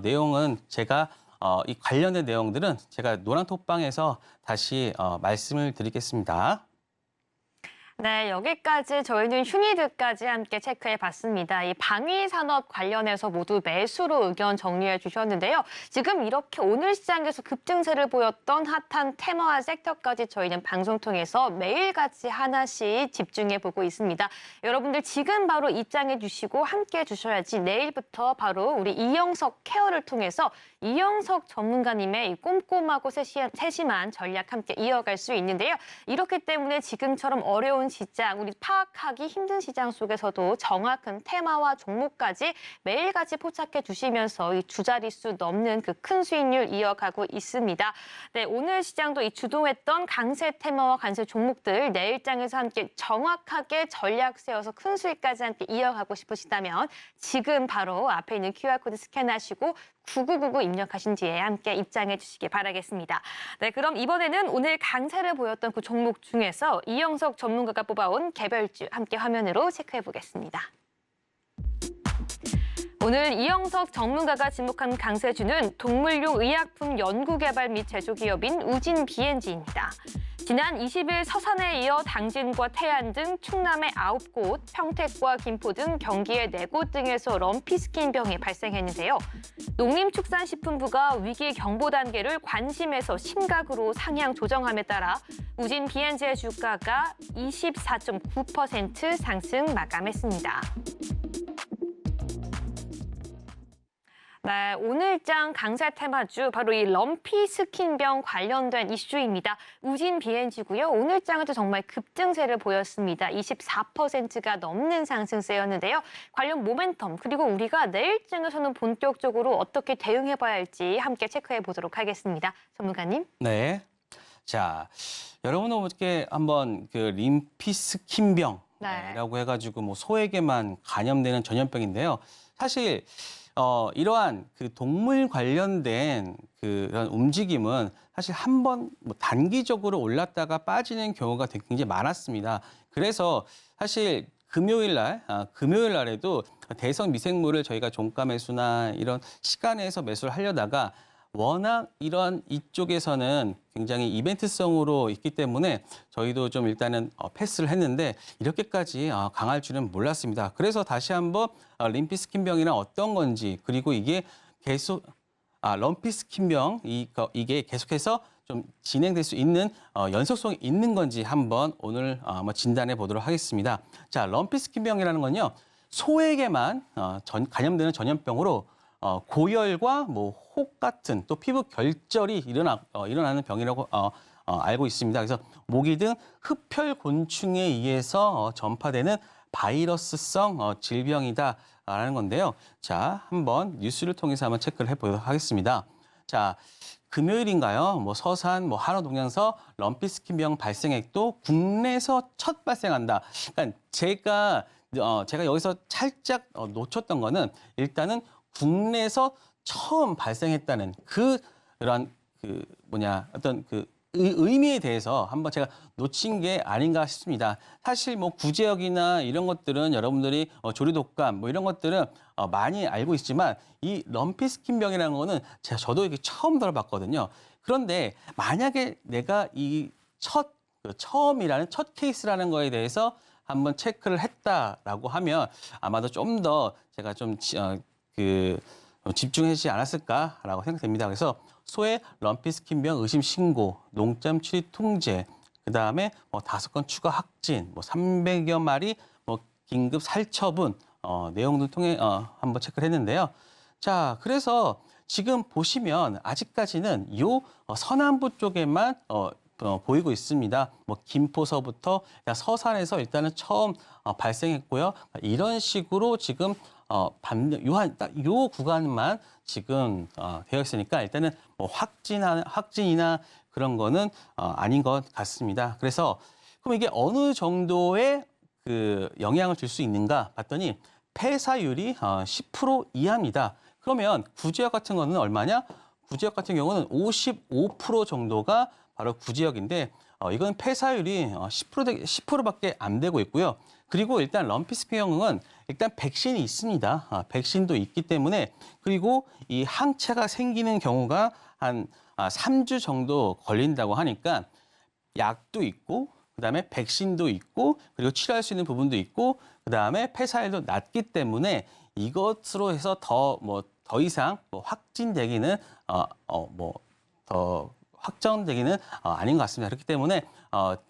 내용은 제가 이 관련된 내용들은 제가 노란톡방에서 다시 말씀을 드리겠습니다. 네, 여기까지 저희는 휴니드까지 함께 체크해 봤습니다. 이 방위 산업 관련해서 모두 매수로 의견 정리해 주셨는데요. 지금 이렇게 오늘 시장에서 급등세를 보였던 핫한 테마와 섹터까지 저희는 방송 통해서 매일같이 하나씩 집중해 보고 있습니다. 여러분들 지금 바로 입장해 주시고 함께 해 주셔야지 내일부터 바로 우리 이영석 케어를 통해서 이영석 전문가님의 이 꼼꼼하고 세심한 전략 함께 이어갈 수 있는데요. 이렇기 때문에 지금처럼 어려운 시장, 우리 파악하기 힘든 시장 속에서도 정확한 테마와 종목까지 매일같이 포착해 주시면서 이 두 자릿수 넘는 그 큰 수익률 이어가고 있습니다. 네, 오늘 시장도 이 주도했던 강세 테마와 강세 종목들 내일장에서 함께 정확하게 전략 세워서 큰 수익까지 함께 이어가고 싶으시다면 지금 바로 앞에 있는 QR코드 스캔하시고 9999 입력하신 뒤에 함께 입장해 주시기 바라겠습니다. 네, 그럼 이번에는 오늘 강세를 보였던 그 종목 중에서 이영석 전문가가 뽑아온 개별주 함께 화면으로 체크해 보겠습니다. 오늘 이영석 전문가가 지목한 강세주는 동물용 의약품 연구개발 및 제조기업인 우진 B&G입니다. 지난 20일 서산에 이어 당진과 태안 등 충남의 9곳, 평택과 김포 등 경기의 4곳 등에서 럼피스킨병이 발생했는데요. 농림축산식품부가 위기 경보 단계를 관심에서 심각으로 상향 조정함에 따라 우진 B&G의 주가가 24.9% 상승 마감했습니다. 네, 오늘장 강세 테마주 바로 이 럼피 스킨병 관련된 이슈입니다. 우진 B&G고요. 오늘장에도 정말 급등세를 보였습니다. 24%가 넘는 상승세였는데요. 관련 모멘텀 그리고 우리가 내일장에서는 본격적으로 어떻게 대응해봐야 할지 함께 체크해 보도록 하겠습니다. 전문가님. 네. 자, 여러분은 어떻게 한번 림피스킨병이라고 해가지고 뭐 소에게만 감염되는 전염병인데요. 사실 이러한 동물 관련된 그런 움직임은 사실 한번 단기적으로 올랐다가 빠지는 경우가 굉장히 많았습니다. 그래서 사실 금요일 날에도 대성 미생물을 저희가 종가 매수나 이런 시간에서 매수를 하려다가 워낙 이쪽에서는 굉장히 이벤트성으로 있기 때문에 저희도 좀 일단은 패스를 했는데 이렇게까지 강할 줄은 몰랐습니다. 그래서 다시 한번 림피스킨병이란 어떤 건지 그리고 이게 계속 럼피스킨병 이게 계속해서 좀 진행될 수 있는 연속성이 있는 건지 한번 오늘 한번 진단해 보도록 하겠습니다. 자, 럼피스킨병이라는 건요 소에게만 감염되는 전염병으로 고열과 혹 같은 또 피부 결절이 일어나는 병이라고 알고 있습니다. 그래서 모기 등 흡혈 곤충에 의해서 전파되는 바이러스성 질병이다라는 건데요. 자, 한번 뉴스를 통해서 한번 체크를 해보도록 하겠습니다. 자, 금요일인가요? 서산, 한화동양서 럼피스킨병 발생액도 국내에서 첫 발생한다. 그러니까 제가 여기서 살짝 놓쳤던 거는 일단은 국내에서 처음 발생했다는 어떤 의미에 대해서 한번 제가 놓친 게 아닌가 싶습니다. 사실 뭐 구제역이나 이런 것들은 여러분들이 조류독감 뭐 이런 것들은 많이 알고 있지만 이 럼피스킨병이라는 거는 저도 이게 처음 들어봤거든요. 그런데 만약에 내가 이 처음이라는 첫 케이스라는 거에 대해서 한번 체크를 했다라고 하면 아마도 좀 더 제가 좀 집중하지 않았을까라고 생각됩니다. 그래서 소의 럼피스킨병 의심 신고, 농장 출입 통제, 그다음에 뭐 5건 추가 확진, 뭐 300여 마리 뭐 긴급 살처분 내용들 통해 한번 체크를 했는데요. 자, 그래서 지금 보시면 아직까지는 요 서남부 쪽에만 보이고 있습니다. 뭐 김포서부터 서산에서 일단은 처음 발생했고요. 이런 식으로 지금 요 구간만 지금 되어 있으니까 일단은 뭐 확진이나 그런 거는 아닌 것 같습니다. 그래서 그럼 이게 어느 정도의 그 영향을 줄 수 있는가 봤더니 폐사율이 10% 이하입니다. 그러면 구제역 같은 거는 얼마냐? 구제역 같은 경우는 55% 정도가 바로 구제역인데 이건 폐사율이 10%밖에 안 되고 있고요. 그리고 일단 럼피스킨병은 일단 백신이 있습니다. 백신도 있기 때문에 그리고 이 항체가 생기는 경우가 한 3주 정도 걸린다고 하니까 약도 있고 그다음에 백신도 있고 그리고 치료할 수 있는 부분도 있고 그다음에 폐사율도 낮기 때문에 이것으로 해서 더 이상 확진되기는 더 확정되기는 아닌 것 같습니다. 그렇기 때문에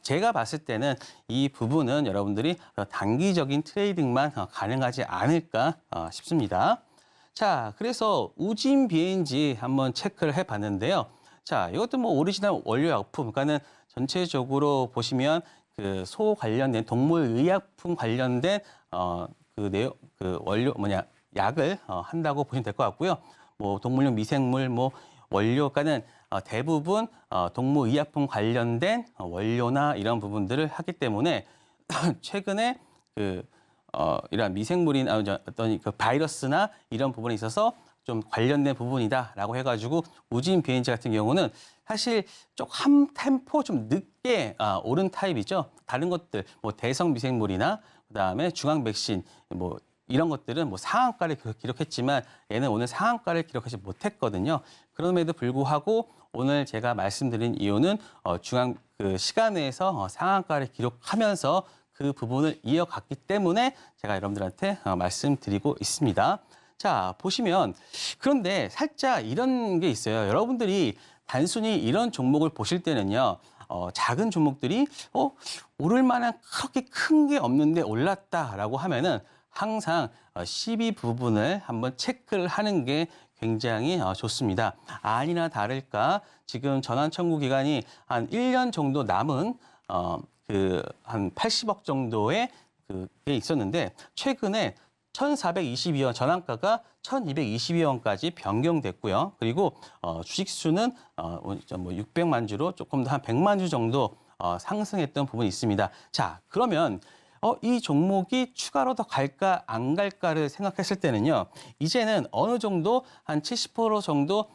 제가 봤을 때는 이 부분은 여러분들이 단기적인 트레이딩만 가능하지 않을까 싶습니다. 자, 그래서 우진 비행지 한번 체크를 해봤는데요. 자, 이것도 뭐 오리지널 원료약품, 그러니까는 전체적으로 보시면 그 소 관련된 동물 의약품 관련된 원료 약을 한다고 보시면 될 것 같고요. 뭐 동물용 미생물 원료가는 대부분 동물의약품 관련된 원료나 이런 부분들을 하기 때문에 최근에 이러한 미생물이나 어떤 그 바이러스나 이런 부분에 있어서 좀 관련된 부분이다라고 해가지고 우진 비엔지 같은 경우는 사실 한 템포 좀 늦게 오른 타입이죠. 다른 것들 뭐 대성 미생물이나 그다음에 중앙 백신 이런 것들은 상한가를 기록했지만 얘는 오늘 상한가를 기록하지 못했거든요. 그럼에도 불구하고 오늘 제가 말씀드린 이유는 중앙 시간 내에서 상한가를 기록하면서 그 부분을 이어갔기 때문에 제가 여러분들한테 말씀드리고 있습니다. 자, 보시면 그런데 살짝 이런 게 있어요. 여러분들이 단순히 이런 종목을 보실 때는요. 작은 종목들이 오를 만한 그렇게 큰 게 없는데 올랐다라고 하면은 항상 CB 부분을 한번 체크를 하는 게 굉장히 좋습니다. 아니나 다를까 지금 전환 청구 기간이 한 1년 정도 남은 한 80억 정도의 그게 있었는데 최근에 1,422원 전환가가 1,222원까지 변경됐고요. 그리고 주식 수는 600만 주로 조금 더 한 100만 주 정도 상승했던 부분이 있습니다. 자, 그러면 이 종목이 추가로 더 갈까 안 갈까를 생각했을 때는요. 이제는 어느 정도 한 70% 정도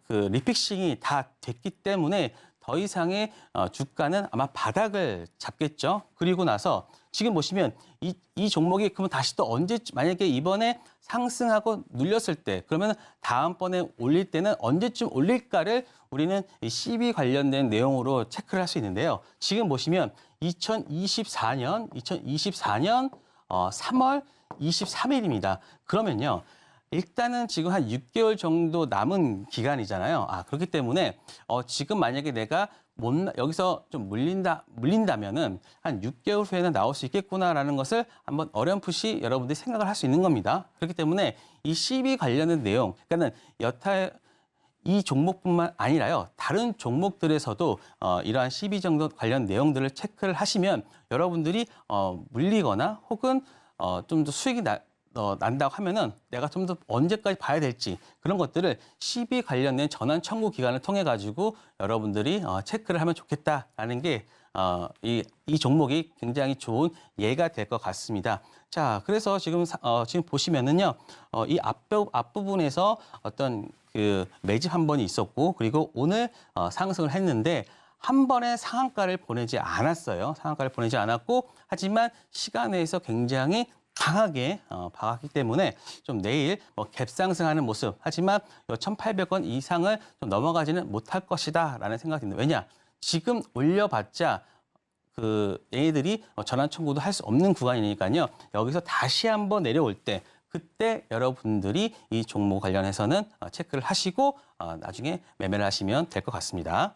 리픽싱이 다 됐기 때문에 더 이상의 주가는 아마 바닥을 잡겠죠. 그리고 나서 지금 보시면 이 종목이 그러면 다시 또 만약에 이번에 상승하고 눌렸을 때 그러면 다음번에 올릴 때는 언제쯤 올릴까를 우리는 이 CB 관련된 내용으로 체크를 할 수 있는데요. 지금 보시면 2024년 3월 23일입니다. 그러면요. 일단은 지금 한 6개월 정도 남은 기간이잖아요. 그렇기 때문에 지금 만약에 내가 여기서 좀 물린다면은 한 6개월 후에는 나올 수 있겠구나라는 것을 한번 어렴풋이 여러분들이 생각을 할 수 있는 겁니다. 그렇기 때문에 이 CB 관련된 내용, 그러니까는 여타 이 종목뿐만 아니라요. 다른 종목들에서도 이러한 CB 정도 관련 내용들을 체크를 하시면 여러분들이 물리거나 혹은 좀 더 수익이 난다고 하면은 내가 좀 더 언제까지 봐야 될지 그런 것들을 CB 관련된 전환 청구 기간을 통해 가지고 여러분들이 체크를 하면 좋겠다라는 게 이 종목이 굉장히 좋은 예가 될 것 같습니다. 자, 그래서 지금 보시면은요, 이 앞부분에서 어떤 매집 한 번이 있었고 그리고 오늘 상승을 했는데 한 번에 상한가를 보내지 않았어요. 상한가를 보내지 않았고 하지만 시간 내에서 굉장히 강하게 박았기 때문에 좀 내일 갭 상승하는 모습 하지만 1,800원 이상을 좀 넘어가지는 못할 것이다라는 생각이 듭니다. 왜냐? 지금 올려봤자 얘네들이 전환 청구도 할 수 없는 구간이니까요. 여기서 다시 한번 내려올 때 그때 여러분들이 이 종목 관련해서는 체크를 하시고 나중에 매매를 하시면 될 것 같습니다.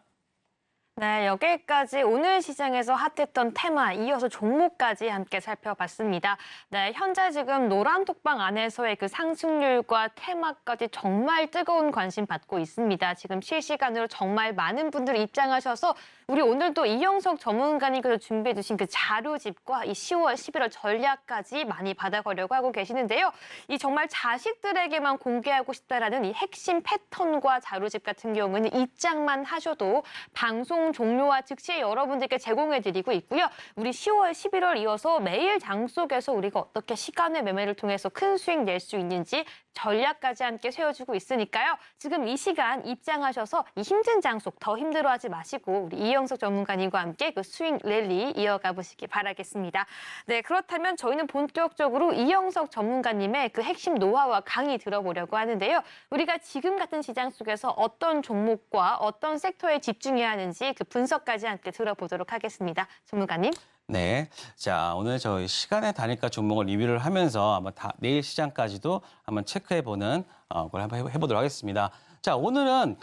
네, 여기까지 오늘 시장에서 핫했던 테마, 이어서 종목까지 함께 살펴봤습니다. 네, 현재 지금 노란톡방 안에서의 그 상승률과 테마까지 정말 뜨거운 관심 받고 있습니다. 지금 실시간으로 정말 많은 분들이 입장하셔서 우리 오늘도 이영석 전문가님께서 준비해 주신 그 자료집과 이 10월, 11월 전략까지 많이 받아가려고 하고 계시는데요. 이 정말 자식들에게만 공개하고 싶다라는 이 핵심 패턴과 자료집 같은 경우는 입장만 하셔도 방송 종료와 즉시 여러분들께 제공해드리고 있고요. 우리 10월, 11월 이어서 매일 장 속에서 우리가 어떻게 시간의 매매를 통해서 큰 수익 낼 수 있는지 전략까지 함께 세워주고 있으니까요. 지금 이 시간 입장하셔서 이 힘든 장 속 더 힘들어하지 마시고 우리 이영석 전문가님과 함께 그 수익 랠리 이어가 보시기 바라겠습니다. 네, 그렇다면 저희는 본격적으로 이영석 전문가님의 그 핵심 노하우와 강의 들어보려고 하는데요. 우리가 지금 같은 시장 속에서 어떤 종목과 어떤 섹터에 집중해야 하는지 그 분석까지 함께 들어보도록 하겠습니다. 전문가님. 네, 자 오늘 저희 시간의 단일가 종목을 리뷰를 하면서 한번 내일 시장까지도 한번 체크해보는 걸 한번 해보도록 하겠습니다. 자 오늘은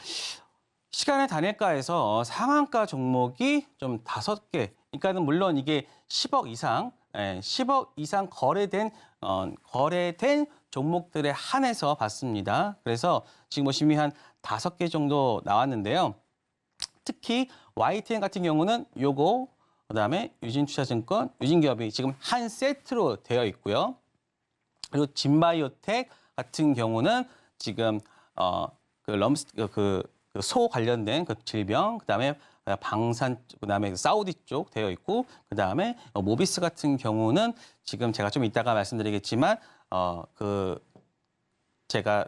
시간의 단일가에서 상한가 종목이 좀 5개, 그러니까는 물론 이게 10억 이상, 10억 이상 거래된 종목들에 한해서 봤습니다. 그래서 지금 보시면 한 5개 정도 나왔는데요. 특히 YTN 같은 경우는 요거, 그다음에 유진투자증권, 유진기업이 지금 한 세트로 되어 있고요. 그리고 진바이오텍 같은 경우는 지금 소 관련된 그 질병, 그다음에 방산, 그다음에 사우디 쪽 되어 있고, 그다음에 모비스 같은 경우는 지금 제가 좀 이따가 말씀드리겠지만 제가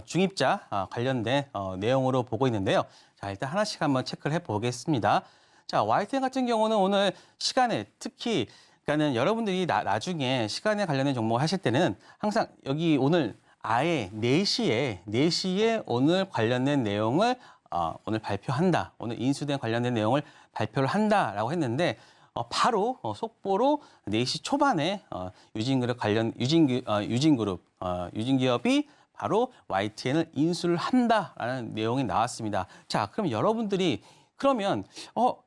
중입자 관련된 내용으로 보고 있는데요. 자, 일단 하나씩 한번 체크를 해보겠습니다. 자, YTN 같은 경우는 오늘 시간에 특히 그러니까는 여러분들이 나중에 시간에 관련된 종목 하실 때는 항상 여기 오늘 아예 4시에 오늘 관련된 내용을 오늘 발표한다. 오늘 인수된 관련된 내용을 발표를 한다라고 했는데 바로 속보로 4시 초반에 유진기업이 바로 YTN을 인수를 한다라는 내용이 나왔습니다. 자, 그럼 여러분들이 그러면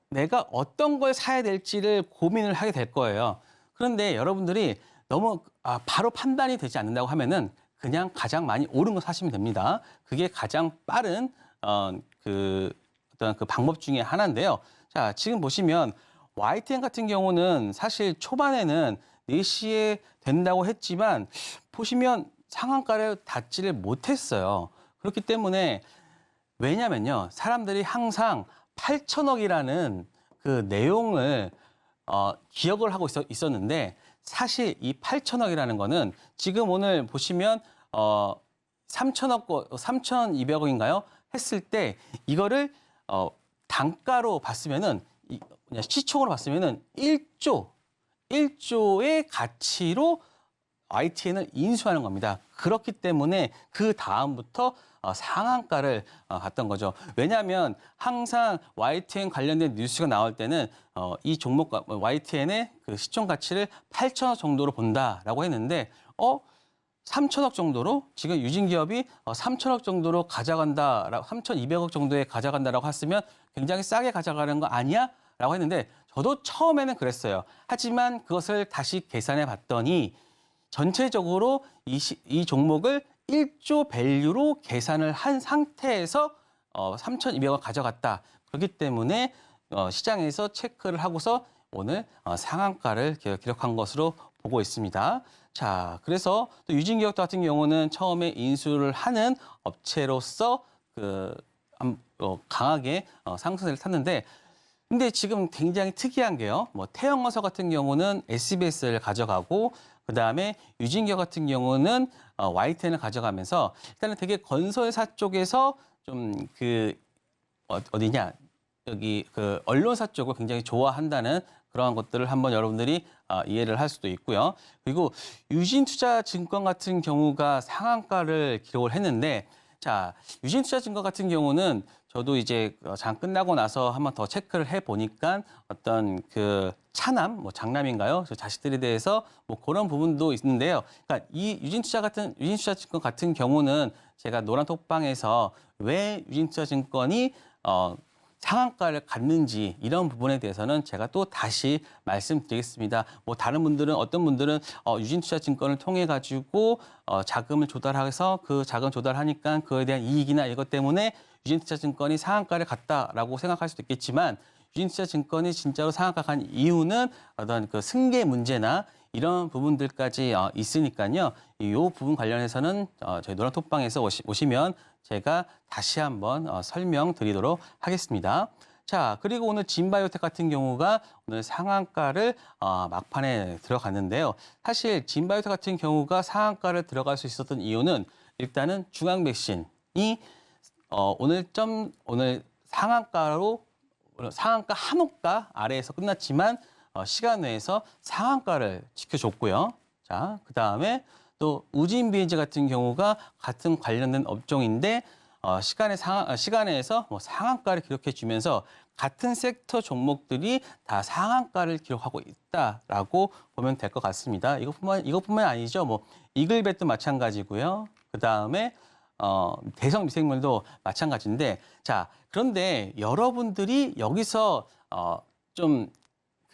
내가 어떤 걸 사야 될지를 고민을 하게 될 거예요. 그런데 여러분들이 너무 바로 판단이 되지 않는다고 하면은 그냥 가장 많이 오른 거 사시면 됩니다. 그게 가장 빠른 어떤 그 방법 중에 하나인데요. 자, 지금 보시면 YTN 같은 경우는 사실 초반에는 4시에 된다고 했지만 보시면 상한가를 닿지를 못했어요. 그렇기 때문에 왜냐면요. 사람들이 항상 8천억이라는 그 내용을 기억을 하고 있었는데 사실 이 8천억이라는 거는 지금 오늘 보시면 3,200억인가요? 했을 때 이거를 단가로 봤으면은 그냥 시총으로 봤으면은 1조의 가치로 YTN을 인수하는 겁니다. 그렇기 때문에 그 다음부터 상한가를 갔던 거죠. 왜냐하면 항상 YTN 관련된 뉴스가 나올 때는 이 종목과 YTN의 그 시총 가치를 8천억 정도로 본다라고 했는데 3천억 정도로 지금 유진기업이 3천억 정도로 가져간다라고 3,200억 정도에 가져간다라고 했으면 굉장히 싸게 가져가는 거 아니야? 라고 했는데 저도 처음에는 그랬어요. 하지만 그것을 다시 계산해 봤더니 전체적으로 이 종목을 1조 밸류로 계산을 한 상태에서 3,200억 가져갔다. 그렇기 때문에 시장에서 체크를 하고서 오늘 상한가를 기록한 것으로 보고 있습니다. 자, 그래서 또 유진기업 같은 경우는 처음에 인수를 하는 업체로서 강하게 상승세를 탔는데 근데 지금 굉장히 특이한 게요. 태영어서 같은 경우는 SBS를 가져가고 그다음에 유진기업 같은 경우는 YTN을 가져가면서 일단은 되게 건설사 쪽에서 좀 어디냐? 여기 그 언론사 쪽을 굉장히 좋아한다는 그러한 것들을 한번 여러분들이 이해를 할 수도 있고요. 그리고 유진투자증권 같은 경우가 상한가를 기록을 했는데, 자, 유진투자증권 같은 경우는 저도 이제 장 끝나고 나서 한번 더 체크를 해 보니까 어떤 그 차남, 뭐 장남인가요? 저 자식들에 대해서 뭐 그런 부분도 있는데요. 그러니까 이 유진투자증권 같은 경우는 제가 노란톡방에서 왜 유진투자증권이 상한가를 갖는지 이런 부분에 대해서는 제가 또 다시 말씀드리겠습니다. 뭐 다른 분들은 어떤 분들은 유진투자증권을 통해 가지고 자금을 조달해서 그 자금 조달하니까 그에 대한 이익이나 이것 때문에 유진투자증권이 상한가를 갔다라고 생각할 수도 있겠지만 유진투자증권이 진짜로 상한가 간 이유는 어떤 그 승계 문제나 이런 부분들까지 있으니까요. 이 부분 관련해서는 저희 노란톡방에서 오시면 제가 다시 한번 설명드리도록 하겠습니다. 자, 그리고 오늘 진바이오텍 같은 경우가 오늘 상한가를 막판에 들어갔는데요. 사실 진바이오텍 같은 경우가 상한가를 들어갈 수 있었던 이유는 일단은 중앙 백신이 오늘 상한가 한호가 아래에서 끝났지만 시간 내에서 상한가를 지켜줬고요. 자, 그다음에 또 우진 비엔즈 같은 경우가 같은 관련된 업종인데 시간에서 뭐 상한가를 기록해 주면서 같은 섹터 종목들이 다 상한가를 기록하고 있다라고 보면 될 것 같습니다. 이것뿐만 아니죠. 뭐 이글벳도 마찬가지고요. 그다음에 대성 미생물도 마찬가지인데, 자, 그런데 여러분들이 여기서 좀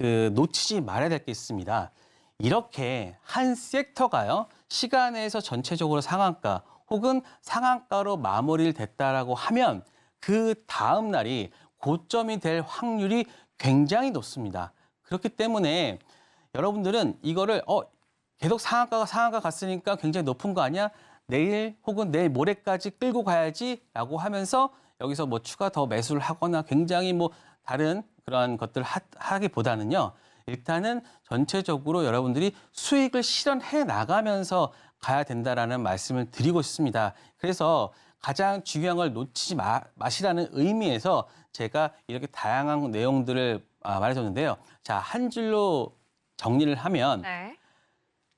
놓치지 말아야 될 게 있습니다. 이렇게 한 섹터가요, 시간에서 전체적으로 상한가 혹은 상한가로 마무리를 됐다라고 하면 그 다음 날이 고점이 될 확률이 굉장히 높습니다. 그렇기 때문에 여러분들은 이거를 계속 상한가 갔으니까 굉장히 높은 거 아니야? 내일 혹은 내일 모레까지 끌고 가야지라고 하면서 여기서 뭐 추가 더 매수를 하거나 굉장히 뭐 다른 그러한 것들을 하기보다는요. 일단은 전체적으로 여러분들이 수익을 실현해 나가면서 가야 된다라는 말씀을 드리고 싶습니다. 그래서 가장 중요한 걸 놓치지 마시라는 의미에서 제가 이렇게 다양한 내용들을 말해줬는데요. 자, 한 줄로 정리를 하면 네.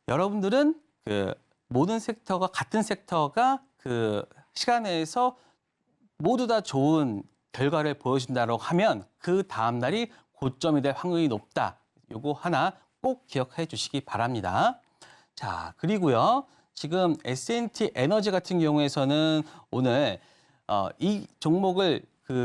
여러분들은 그 모든 섹터가 같은 섹터가 그 시간에서 모두 다 좋은 결과를 보여준다고 하면 그 다음 날이 고점이 될 확률이 높다. 요거 하나 꼭 기억해 주시기 바랍니다. 자, 그리고요. 지금 S&T 에너지 같은 경우에서는 오늘 이 종목을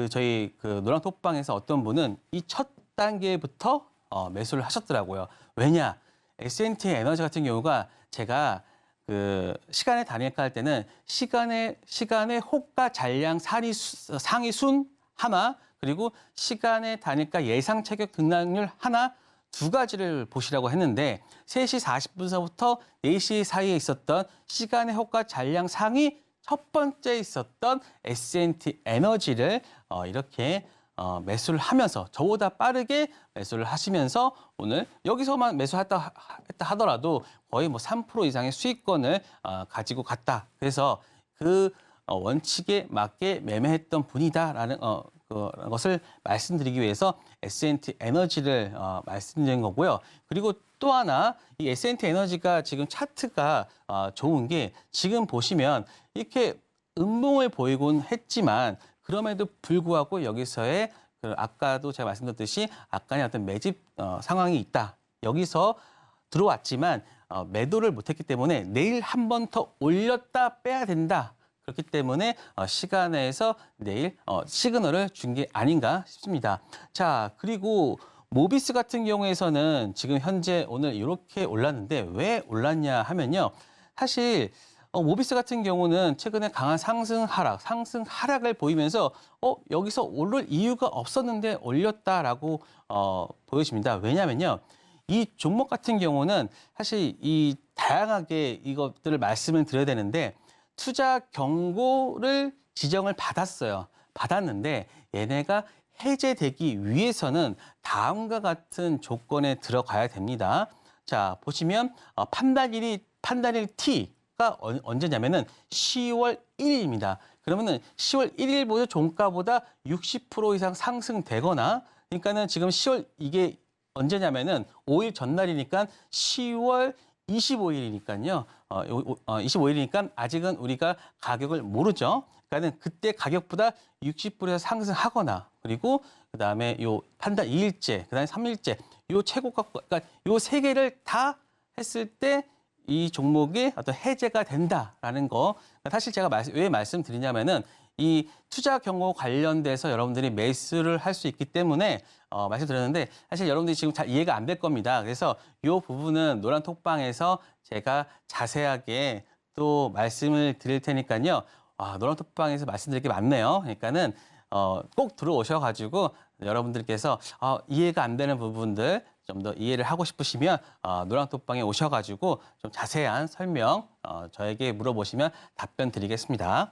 저희 노랑톡방에서 어떤 분은 이 첫 단계부터 매수를 하셨더라고요. 왜냐? S&T 에너지 같은 경우가 제가 시간의 단일가 할 때는 시간의 호가 잔량 상위 순 하나, 그리고 시간의 단일가 예상 체격 등락률 하나, 두 가지를 보시라고 했는데 3시 40분서부터 4시 사이에 있었던 시간의 호가 잔량 상위 첫 번째 있었던 S&T 에너지를 이렇게 매수를 하면서 저보다 빠르게 매수를 하시면서 오늘 여기서만 매수했다 하더라도 거의 뭐 3% 이상의 수익권을 가지고 갔다. 그래서 그 원칙에 맞게 매매했던 분이다라는 것을 말씀드리기 위해서 S&T 에너지를 말씀드린 거고요. 그리고 또 하나 이 S&T 에너지가 지금 차트가 좋은 게 지금 보시면 이렇게 음봉을 보이곤 했지만 그럼에도 불구하고 여기서의 아까도 제가 말씀드렸듯이 아까의 어떤 매집 상황이 있다. 여기서 들어왔지만 매도를 못했기 때문에 내일 한 번 더 올렸다 빼야 된다. 그렇기 때문에 시간에서 내일 시그널을 준 게 아닌가 싶습니다. 자, 그리고 모비스 같은 경우에서는 지금 현재 오늘 이렇게 올랐는데 왜 올랐냐 하면요. 사실 모비스 같은 경우는 최근에 강한 상승 하락을 보이면서 여기서 오를 이유가 없었는데 올렸다라고 보여집니다. 왜냐면요. 이 종목 같은 경우는 사실 이 다양하게 이것들을 말씀을 드려야 되는데 투자 경고를 지정을 받았는데 얘네가 해제되기 위해서는 다음과 같은 조건에 들어가야 됩니다. 자, 보시면 판단일 T가 언제냐면은 10월 1일입니다. 그러면은 10월 1일보다 종가보다 60% 이상 상승되거나, 그러니까는 지금 10월 이게 언제냐면은 5일 전날이니까 10월 25일이니까요. 25일이니까 아직은 우리가 가격을 모르죠. 그러니까는 그때 가격보다 60% 이상 상승하거나, 그리고 그다음에 요 판단 2일째, 그다음에 3일째, 요 최고가, 그러니까 요 세 개를 다 했을 때 이 종목이 어떤 해제가 된다라는 거. 사실 제가 왜 말씀드리냐면은 이 투자 경고 관련돼서 여러분들이 매수를 할 수 있기 때문에 말씀드렸는데, 사실 여러분들이 지금 잘 이해가 안 될 겁니다. 그래서 이 부분은 노란 톡방에서 제가 자세하게 또 말씀을 드릴 테니까요. 노란 톡방에서 말씀드릴 게 많네요. 그러니까는 꼭 들어오셔가지고 여러분들께서 이해가 안 되는 부분들 좀 더 이해를 하고 싶으시면 노란 톡방에 오셔가지고 좀 자세한 설명 저에게 물어보시면 답변 드리겠습니다.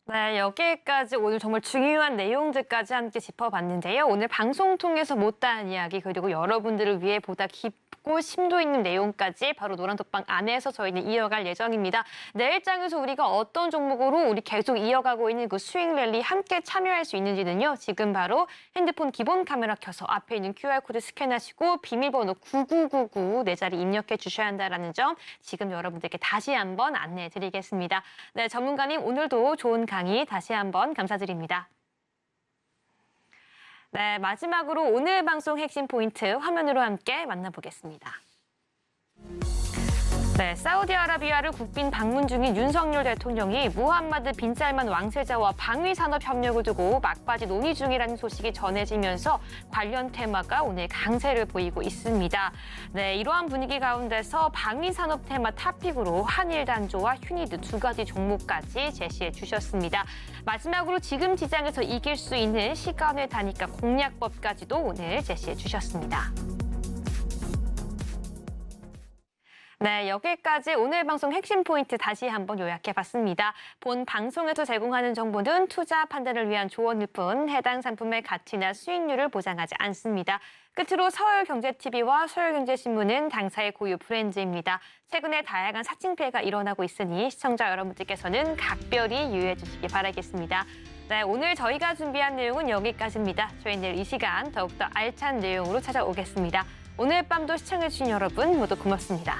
네, 여기까지 오늘 정말 중요한 내용들까지 함께 짚어봤는데요. 오늘 방송 통해서 못다한 이야기, 그리고 여러분들을 위해 보다 깊고 심도 있는 내용까지 바로 노란톡방 안에서 저희는 이어갈 예정입니다. 내일장에서 우리가 어떤 종목으로 우리 계속 이어가고 있는 그 스윙 랠리 함께 참여할 수 있는지는요. 지금 바로 핸드폰 기본 카메라 켜서 앞에 있는 QR코드 스캔하시고 비밀번호 9999 내 자리 입력해 주셔야 한다는 점 지금 여러분들께 다시 한번 안내해 드리겠습니다. 네, 전문가님 오늘도 좋은 강의 다시 한번 감사드립니다. 네, 마지막으로 오늘 방송 핵심 포인트 화면으로 함께 만나보겠습니다. 네, 사우디아라비아를 국빈 방문 중인 윤석열 대통령이 무함마드 빈 살만 왕세자와 방위산업 협력을 두고 막바지 논의 중이라는 소식이 전해지면서 관련 테마가 오늘 강세를 보이고 있습니다. 네, 이러한 분위기 가운데서 방위산업 테마 탑픽으로 한일 단조와 휴니드 두 가지 종목까지 제시해 주셨습니다. 마지막으로 지금 시장에서 이길 수 있는 시간의 단위가 공략법까지도 오늘 제시해 주셨습니다. 네, 여기까지 오늘 방송 핵심 포인트 다시 한번 요약해봤습니다. 본 방송에서 제공하는 정보는 투자 판단을 위한 조언일 뿐 해당 상품의 가치나 수익률을 보장하지 않습니다. 끝으로 서울경제TV와 서울경제신문은 당사의 고유 브랜드입니다. 최근에 다양한 사칭 피해가 일어나고 있으니 시청자 여러분들께서는 각별히 유의해 주시기 바라겠습니다. 네, 오늘 저희가 준비한 내용은 여기까지입니다. 저희 내일 이 시간 더욱더 알찬 내용으로 찾아오겠습니다. 오늘 밤도 시청해주신 여러분 모두 고맙습니다.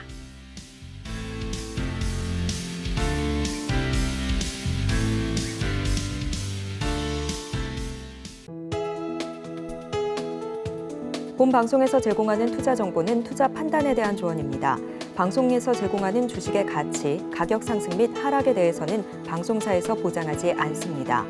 본 방송에서 제공하는 투자 정보는 투자 판단에 대한 조언입니다. 방송에서 제공하는 주식의 가치, 가격 상승 및 하락에 대해서는 방송사에서 보장하지 않습니다.